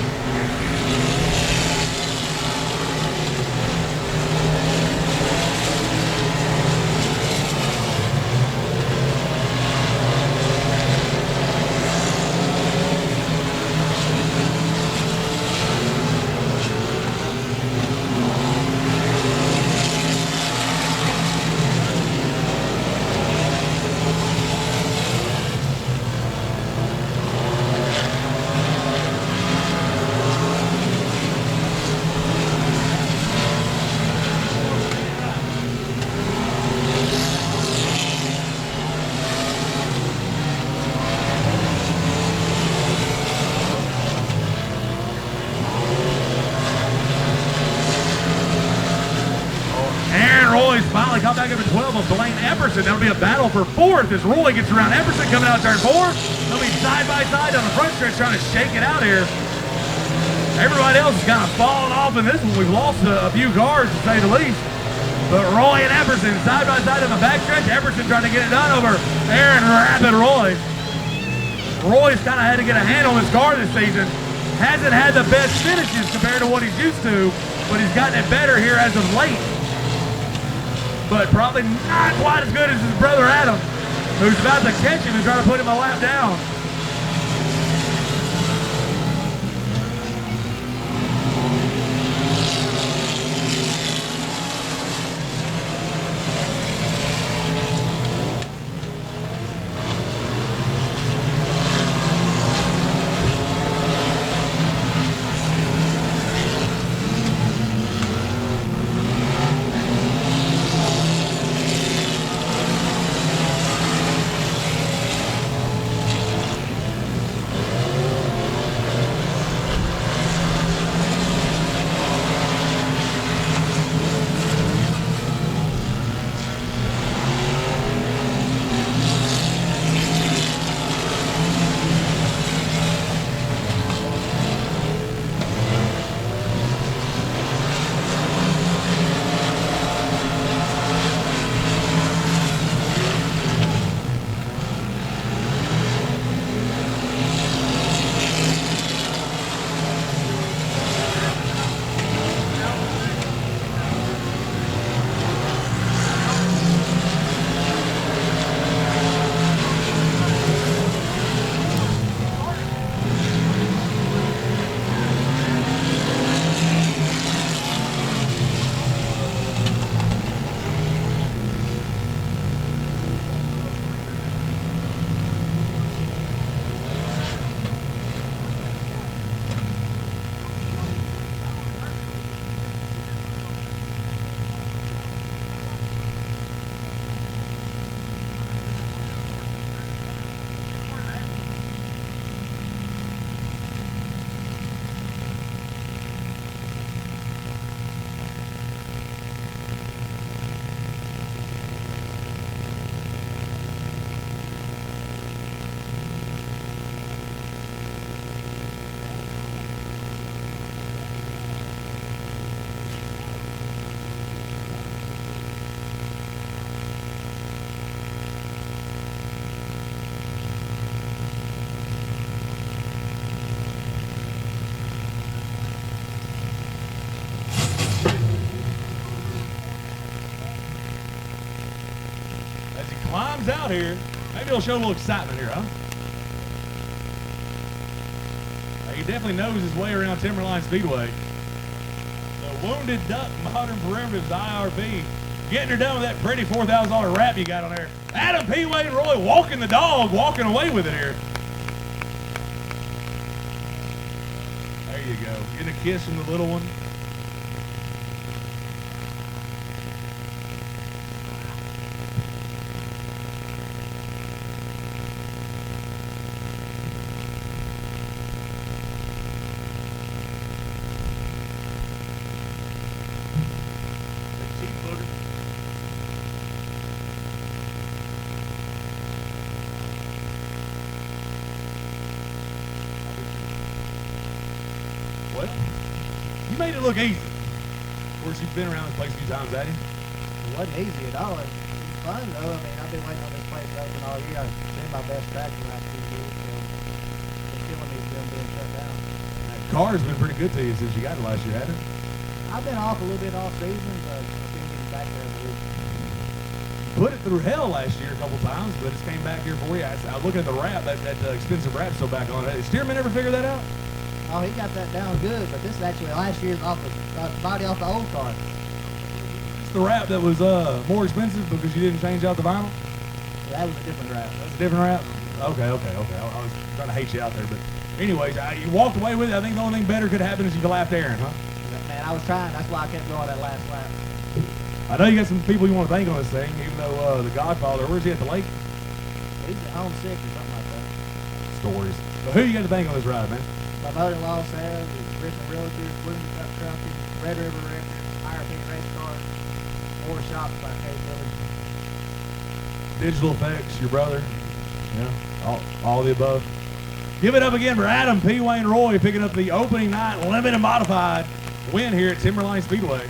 Speaker 2: Thompson. That'll be a battle for fourth as Roy gets around Epperson coming out turn 4. They'll be side by side on the front stretch trying to shake it out here. Everybody else is kind of falling off in this one. We've lost a few cars, to say the least. But Roy and Epperson side by side on the backstretch. Epperson trying to get it done over Aaron Rapid Roy. Roy's kind of had to get a hand on his car this season. Hasn't had the best finishes compared to what he's used to, but he's gotten it better here as of late. But probably not quite as good as his brother Adam, who's about to catch him and try to put him a lap down. Climbs out here. Maybe he'll show a little excitement here, huh? He definitely knows his way around Timberline Speedway. The Wounded Duck Modern Primitives IRP. Getting her done with that pretty $4,000 wrap you got on there. Adam, P. Wade, and Roy walking the dog, walking away with it here. There you go. Getting a kiss from the little one. Well, you made it look easy. Of course, you've been around this place a few times, haven't you?
Speaker 6: It wasn't easy at all. It was fun, though. I mean, I've been waiting on this place to open all year. I've been my best track the last 2 years, so it's killing me for them being shut down.
Speaker 2: That car's been pretty good to you since you got it last year, hasn't it?
Speaker 6: I've been off a little bit off season, but I've been getting back there every week.
Speaker 2: Put it through hell last year a couple times, but it's came back here for you. I was looking at the wrap, that expensive wrap's still back on it. Did Stearman ever figure that out?
Speaker 6: Oh, he got that down good, but this is actually last year's off the body off the old car.
Speaker 2: It's the wrap that was more expensive because you didn't change out the vinyl?
Speaker 6: Yeah, that was a different wrap.
Speaker 2: That's a different wrap? Okay. I was trying to hate you out there, but anyways, you walked away with it. I think the only thing better could happen is you laughed Aaron, huh?
Speaker 6: Man, I was trying. That's why I kept going that last lap.
Speaker 2: I know you got some people you want to thank on this thing, even though the Godfather, where's he at the lake?
Speaker 6: He's at home sick or something like that.
Speaker 2: Stories. But who you got to thank on this ride, man?
Speaker 6: My mother-in-law, Sarah, the Richmond Realtors, Wounded Duck Trucking, Red River Records, IRP Race Cars, more shops by Cave Village.
Speaker 2: Digital effects, your brother. Yeah, all of the above. Give it up again for Adam P. Wayne Roy picking up the opening night limited modified win here at Timberline Speedway.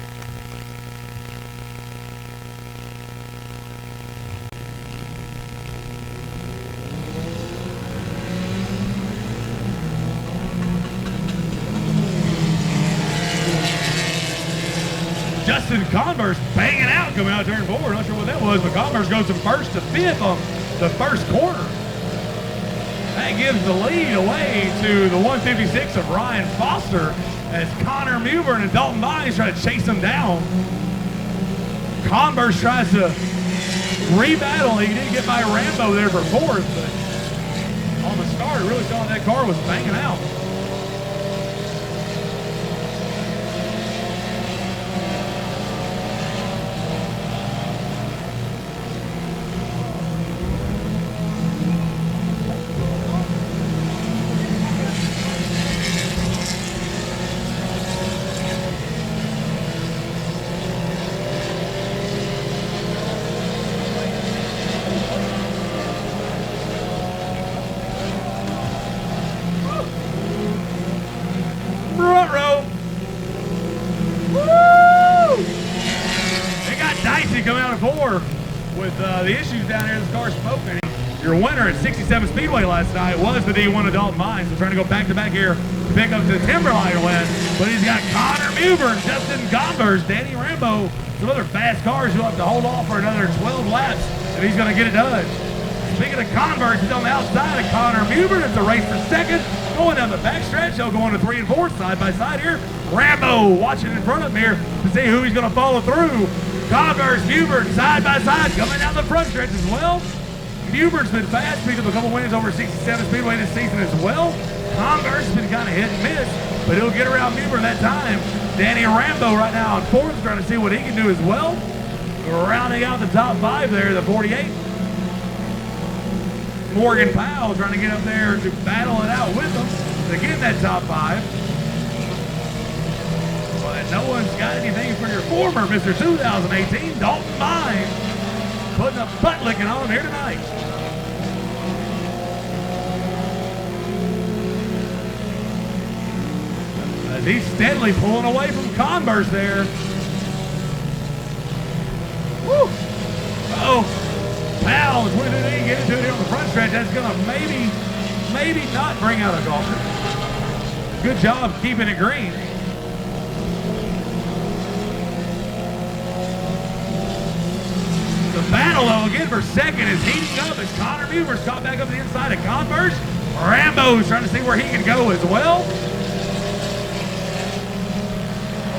Speaker 2: Justin Converse banging out coming out turn 4. Not sure what that was, but Converse goes from first to fifth on the first corner. That gives the lead away to the 156 of Ryan Foster as Connor Mewburn and Dalton Bynes try to chase him down. Converse tries to rebattle. He did get by Rambo there for fourth, but on the start, really saw that car was banging out. With the issues down here, this car's smoking. Your winner at 67 Speedway last night was the D1 of Dalton Bynes. So trying to go back-to-back here to pick up the Timberline win. But he's got Connor Mewburn, Justin Converse, Danny Rambo, some other fast cars who'll have to hold off for another 12 laps, and he's going to get it done. Speaking of Converse, he's on the outside of Connor Mewburn. It's a race for second. Going down the backstretch, he'll go on to 3 and 4 side by side here. Rambo watching in front of him here to see who he's going to follow through. Converse, Mewburn, side by side, coming down the front stretch as well. Mewburn's been fast, picked up a couple wins over 67 Speedway this season as well. Converse has been kind of hit and miss, but he'll get around Mewburn that time. Danny Rambo right now on fourth, trying to see what he can do as well. Rounding out the top 5 there, the 48. Morgan Powell trying to get up there to battle it out with them to get in that top 5. But no one's got anything for your former Mr. 2018, Dalton Bynes, putting a butt licking on him here tonight. As he's steadily pulling away from Converse there. Woo! Uh-oh. Powell is winning it. Get into it here on the front stretch. That's going to maybe not bring out a golfer. Good job keeping it green. The battle, though, again for second is heating up as Connor Mewburn's caught back up the inside of Converse. Rambo's trying to see where he can go as well.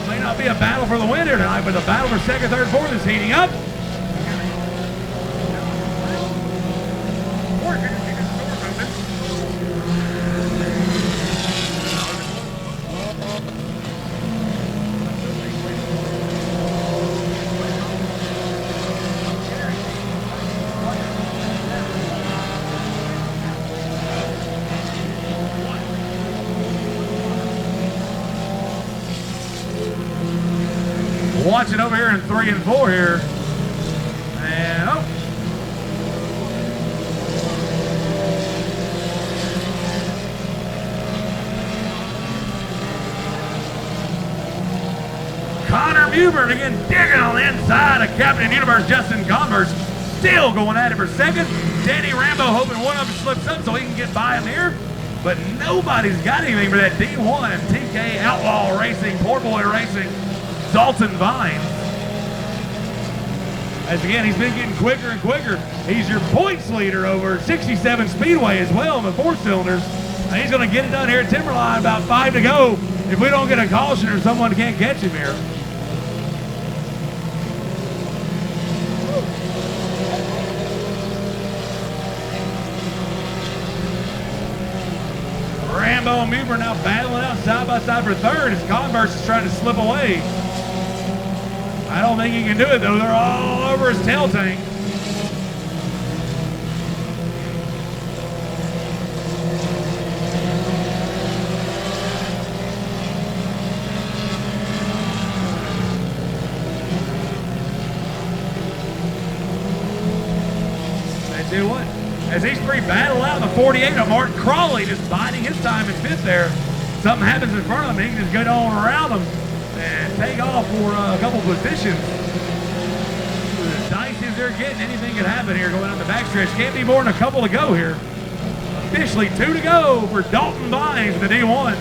Speaker 2: It may not be a battle for the win here tonight, but the battle for second, third, fourth is heating up. Watching over here in 3 and 4 here. And Connor Mewburn again digging on the inside of Captain Universe Justin Converse. Still going at it for second. Danny Rambo hoping one of them slips up so he can get by him here. But nobody's got anything for that D1 TK Outlaw Racing, Poor Boy Racing, Dalton Bynes. As again, he's been getting quicker and quicker. He's your points leader over 67 Speedway as well in the 4-cylinders. And he's going to get it done here at Timberline, about 5 to go. If we don't get a caution or someone can't catch him here. Rambo and Mewburn now battling out side by side for third as Converse is trying to slip away. I don't think he can do it though. They're all over his tail tank. 48 of Martin Corley just biding his time in fifth there. Something happens in front of him, he can just go on around him and take off for a couple positions. The dice as they're getting, anything could happen here going on the backstretch. Can't be more than a couple to go here. Officially 2 to go for Dalton Vines, the D1.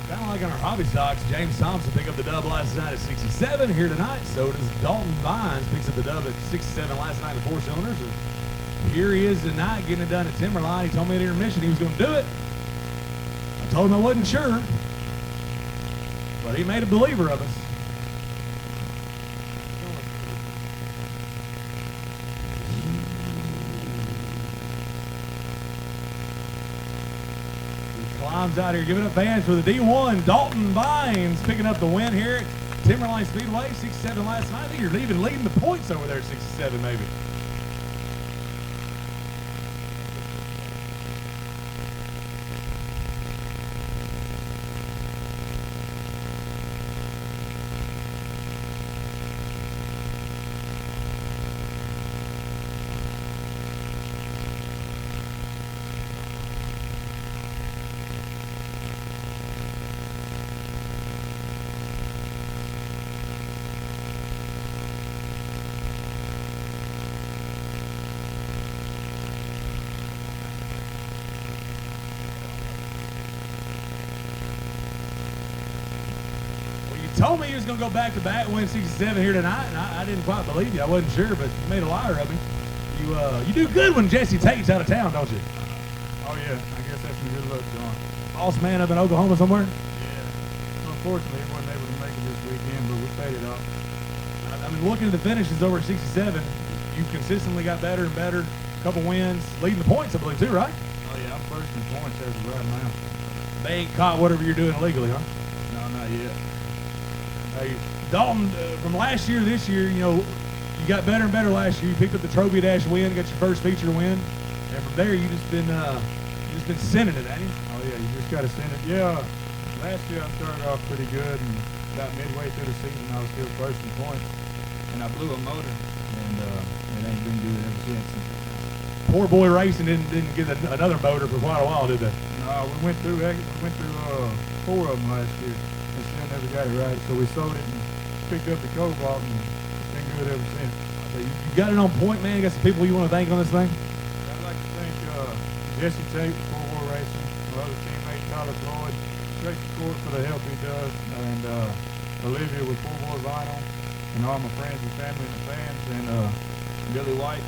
Speaker 2: Kind of like on our hobby stocks, James Thompson picked up the dub last night at 67 here tonight. So does Dalton Vines, picks up the dub at 67 last night in the 4 cylinders. And here he is tonight getting it done at Timberline. He told me at intermission he was going to do it. I told him I wasn't sure, but he made a believer of us. Climbs out here, giving up fans for the D1. Dalton Vines picking up the win here at Timberline Speedway. 67 last night. I think you're even leading the points over there at 67 maybe. Told me he was going to go back-to-back and win 67 here tonight, and I didn't quite believe you. I wasn't sure, but you made a liar of me. You do good when Jesse Tate's out of town, don't you?
Speaker 3: Oh, yeah. I guess that's some good luck, John.
Speaker 2: Boss man up in Oklahoma somewhere?
Speaker 3: Yeah. Unfortunately, he wasn't able to make it this weekend, but we paid it off.
Speaker 2: I mean, looking at the finishes over at 67, you've consistently got better and better. A couple wins, leading the points, I believe, too, right?
Speaker 3: Oh, yeah. I'm first in points as of right now.
Speaker 2: They ain't caught whatever you're doing illegally, huh?
Speaker 3: No, not yet.
Speaker 2: Hey, Dalton, from last year to this year, you know, you got better and better last year. You picked up the Trophy Dash win, got your first feature win, and from there you just been sending it, ain't you?
Speaker 3: Oh yeah, you just got to send it. Yeah, last year I started off pretty good, and about midway through the season I was still first in points, and I blew a motor, and it ain't been good ever since.
Speaker 2: Poor boy racing didn't get another motor for quite a while, did they?
Speaker 3: No, we went through 4 of them last year. And still never got it right, so we sold it and picked up the Cobalt, and it's been good ever since.
Speaker 2: So you got it on point, man. You got some people you want to thank on this thing?
Speaker 3: I'd like to thank Jesse Tate, 4 War Racing, my other teammate Tyler Floyd, great support for the help he does, and Olivia with 4 War Vinyl, and all my friends and family and the fans, and Billy White,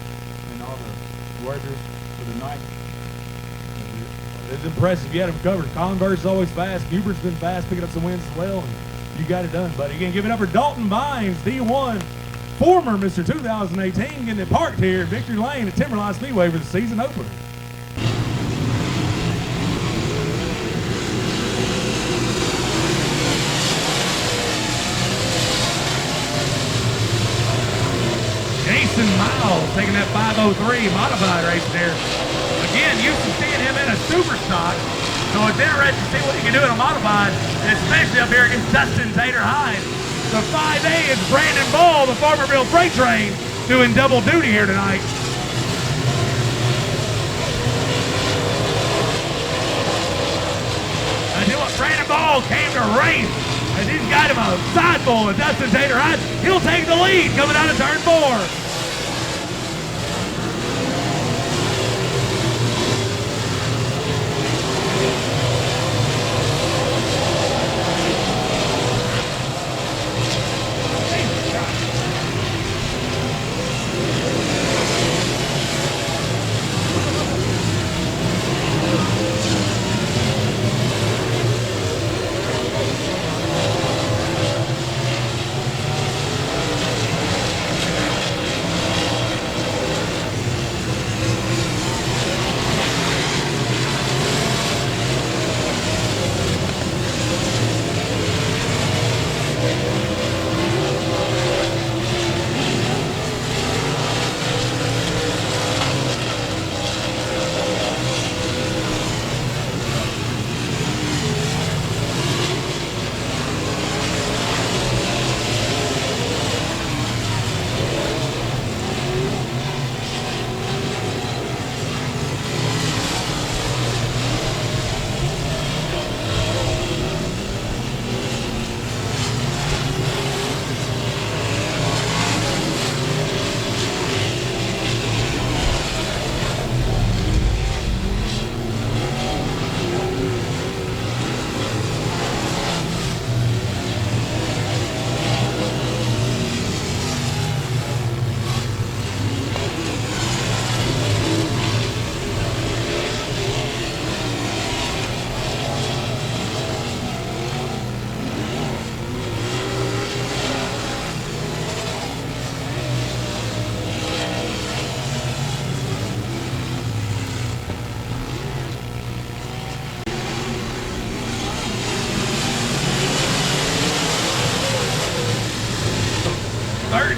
Speaker 3: and all the workers for the night.
Speaker 2: It's impressive. You had him covered. Converse is always fast. Hubert's been fast, picking up some wins as well. And you got it done, buddy. Again, give it up for Dalton Vines, D1. former Mr. 2018 getting it parked here at Victory Lane at Timberline Speedway for the season opener. Jason Miles taking that 503 modified race there. Again, used to seeing him in a super stock, so it's interesting to see what he can do in a modified, especially up here against Dustin Tater-Hyde. The 5A is Brandon Ball, the Farmerville Freight Train, doing double duty here tonight. I knew what Brandon Ball came to race, as he's got him a side full of Dustin Tater-Hyde. He'll take the lead coming out of turn 4.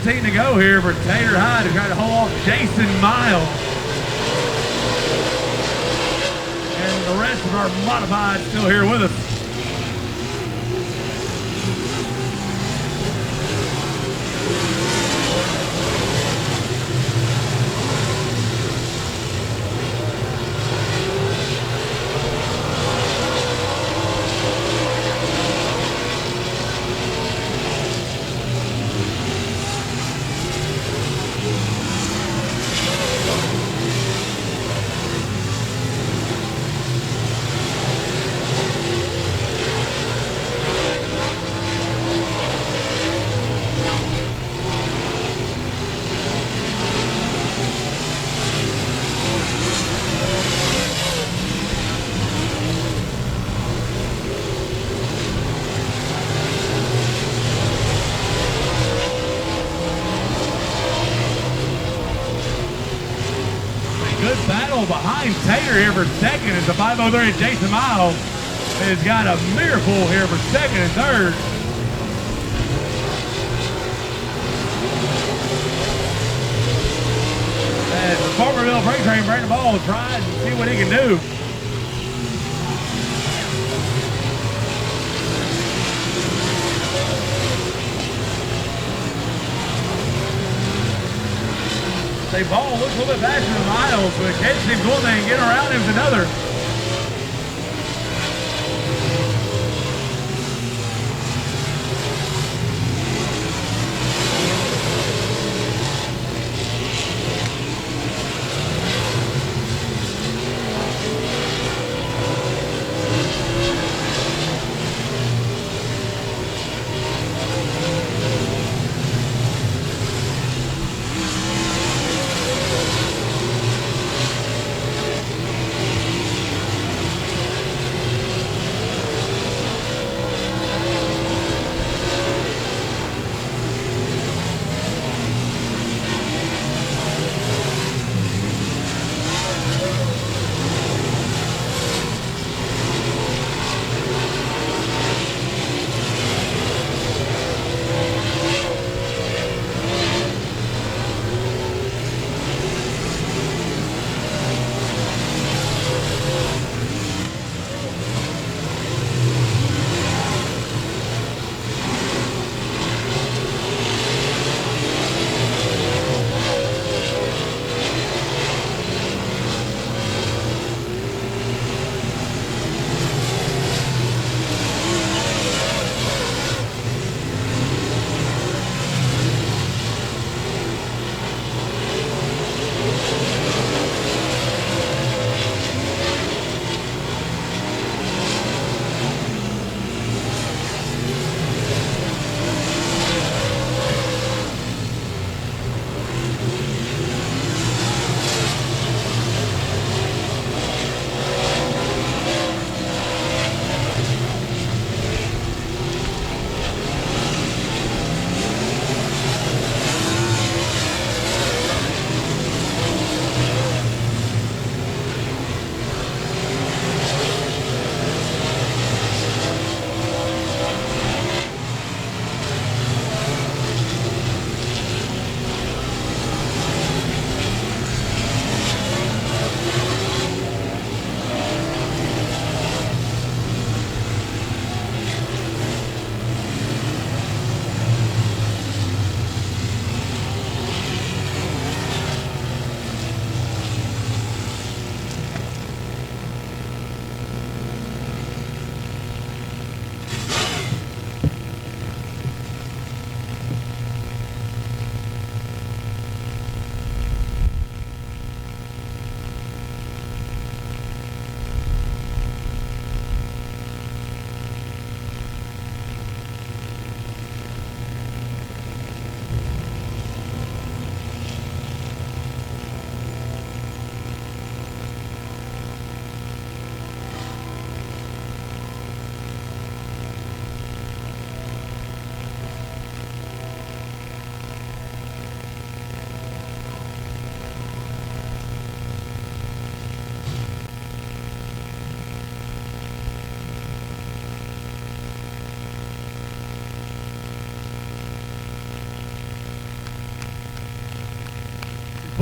Speaker 2: To go here for Tater-Hyde to try to hold off Jason Miles. And the rest of our modified still here with us. Good battle behind Tater here for second as the 503 Jason Miles has got a miracle here for second and third. As the Farmerville Freight Train Brandon Ball tries to see what he can do. Say Ball looks a little bit faster than Miles, but catches him going there and getting around him is another.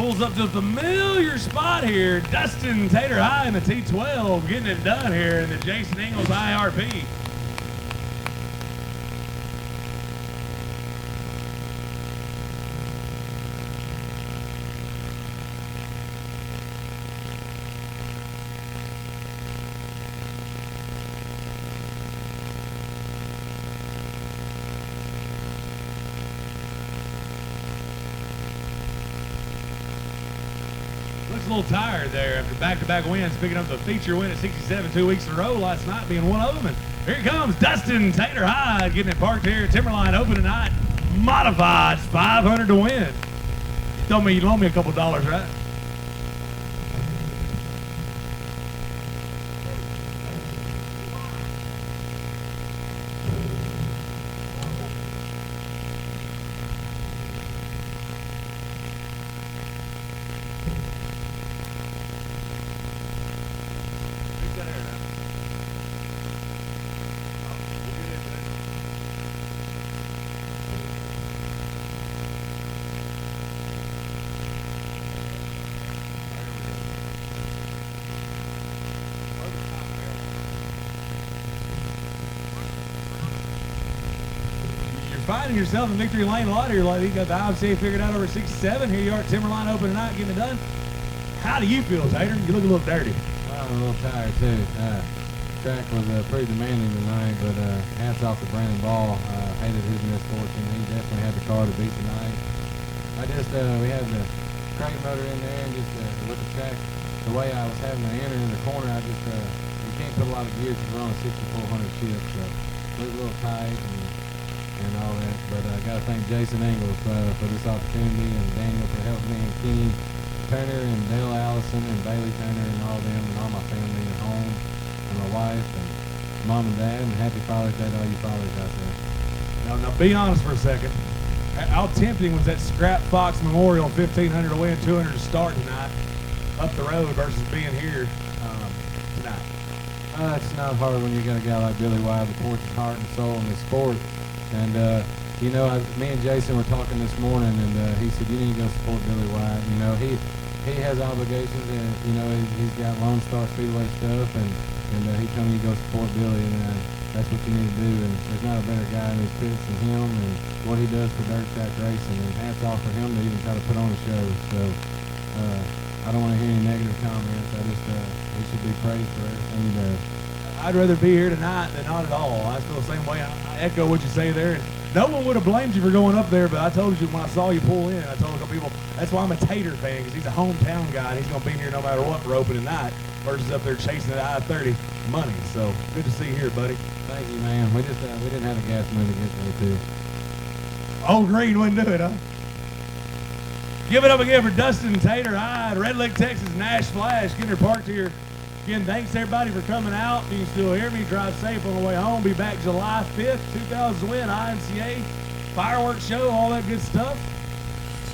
Speaker 2: pulls up to the familiar spot here. Dustin Tater High in the T12 getting it done here in the Jason Ingles IRP. Looks a little tired there after back-to-back wins, picking up the feature win at 67 2 weeks in a row, last night being one of them. And here he comes, Dustin Tater Hyde, getting it parked here at Timberline Open tonight. Modified, 500 to win. You told me you'd loan me a couple dollars, right? Finding yourself in victory lane a lot here lately. You got the IMCA figured out over 67. Here you are at Timberline Open tonight, getting it done. How do you feel, Tater? You look a little dirty.
Speaker 7: I'm a little tired too. Track was pretty demanding tonight, but hats off to Brandon Ball. Hated his misfortune. He definitely had the car to beat tonight. We had the crate motor in there, and just with the track, the way I was having to enter in the corner, you can't put a lot of gear because we're on a 6400 shift, so it was a little tight and all that. But I got to thank Jason Ingles for this opportunity, and Daniel for helping me, and Kenny Turner and Dale Allison and Bailey Turner and all them and all my family at home and my wife and mom and dad, and happy Father's Day to all you fathers out there.
Speaker 2: Now be honest for a second. How tempting was that Scrap Fox Memorial 1,500 to win, 200 to start tonight up the road versus being here tonight?
Speaker 7: It's not hard when you got a guy like Billy White that pours his heart and soul in the sport. And, me and Jason were talking this morning, and he said, you need to go support Billy White. He has obligations, and, he's got Lone Star Speedway stuff, and he told me to go support Billy, and that's what you need to do. And there's not a better guy in these pits than him, and what he does for dirt track racing. And hats off for him to even try to put on a show. So I don't want to hear any negative comments. He should be praised for everything he does.
Speaker 2: I'd rather be here tonight than not at all. I feel the same way. I echo what you say there. And no one would have blamed you for going up there, but I told you when I saw you pull in, I told a couple people, that's why I'm a Tater fan, because he's a hometown guy, and he's going to be here no matter what for opening night versus up there chasing the I-30 money. So good to see you here, buddy.
Speaker 7: Thank you, man. We didn't have a gas money against me, too.
Speaker 2: Old Green wouldn't do it, huh? Give it up again for Dustin Tater Hyde, Red Lake, Texas, Nash Flash, getting her parked here. Again, thanks everybody for coming out. You can still hear me. Drive safe on the way home. Be back July 5th, 2000 win, IMCA, fireworks show, all that good stuff.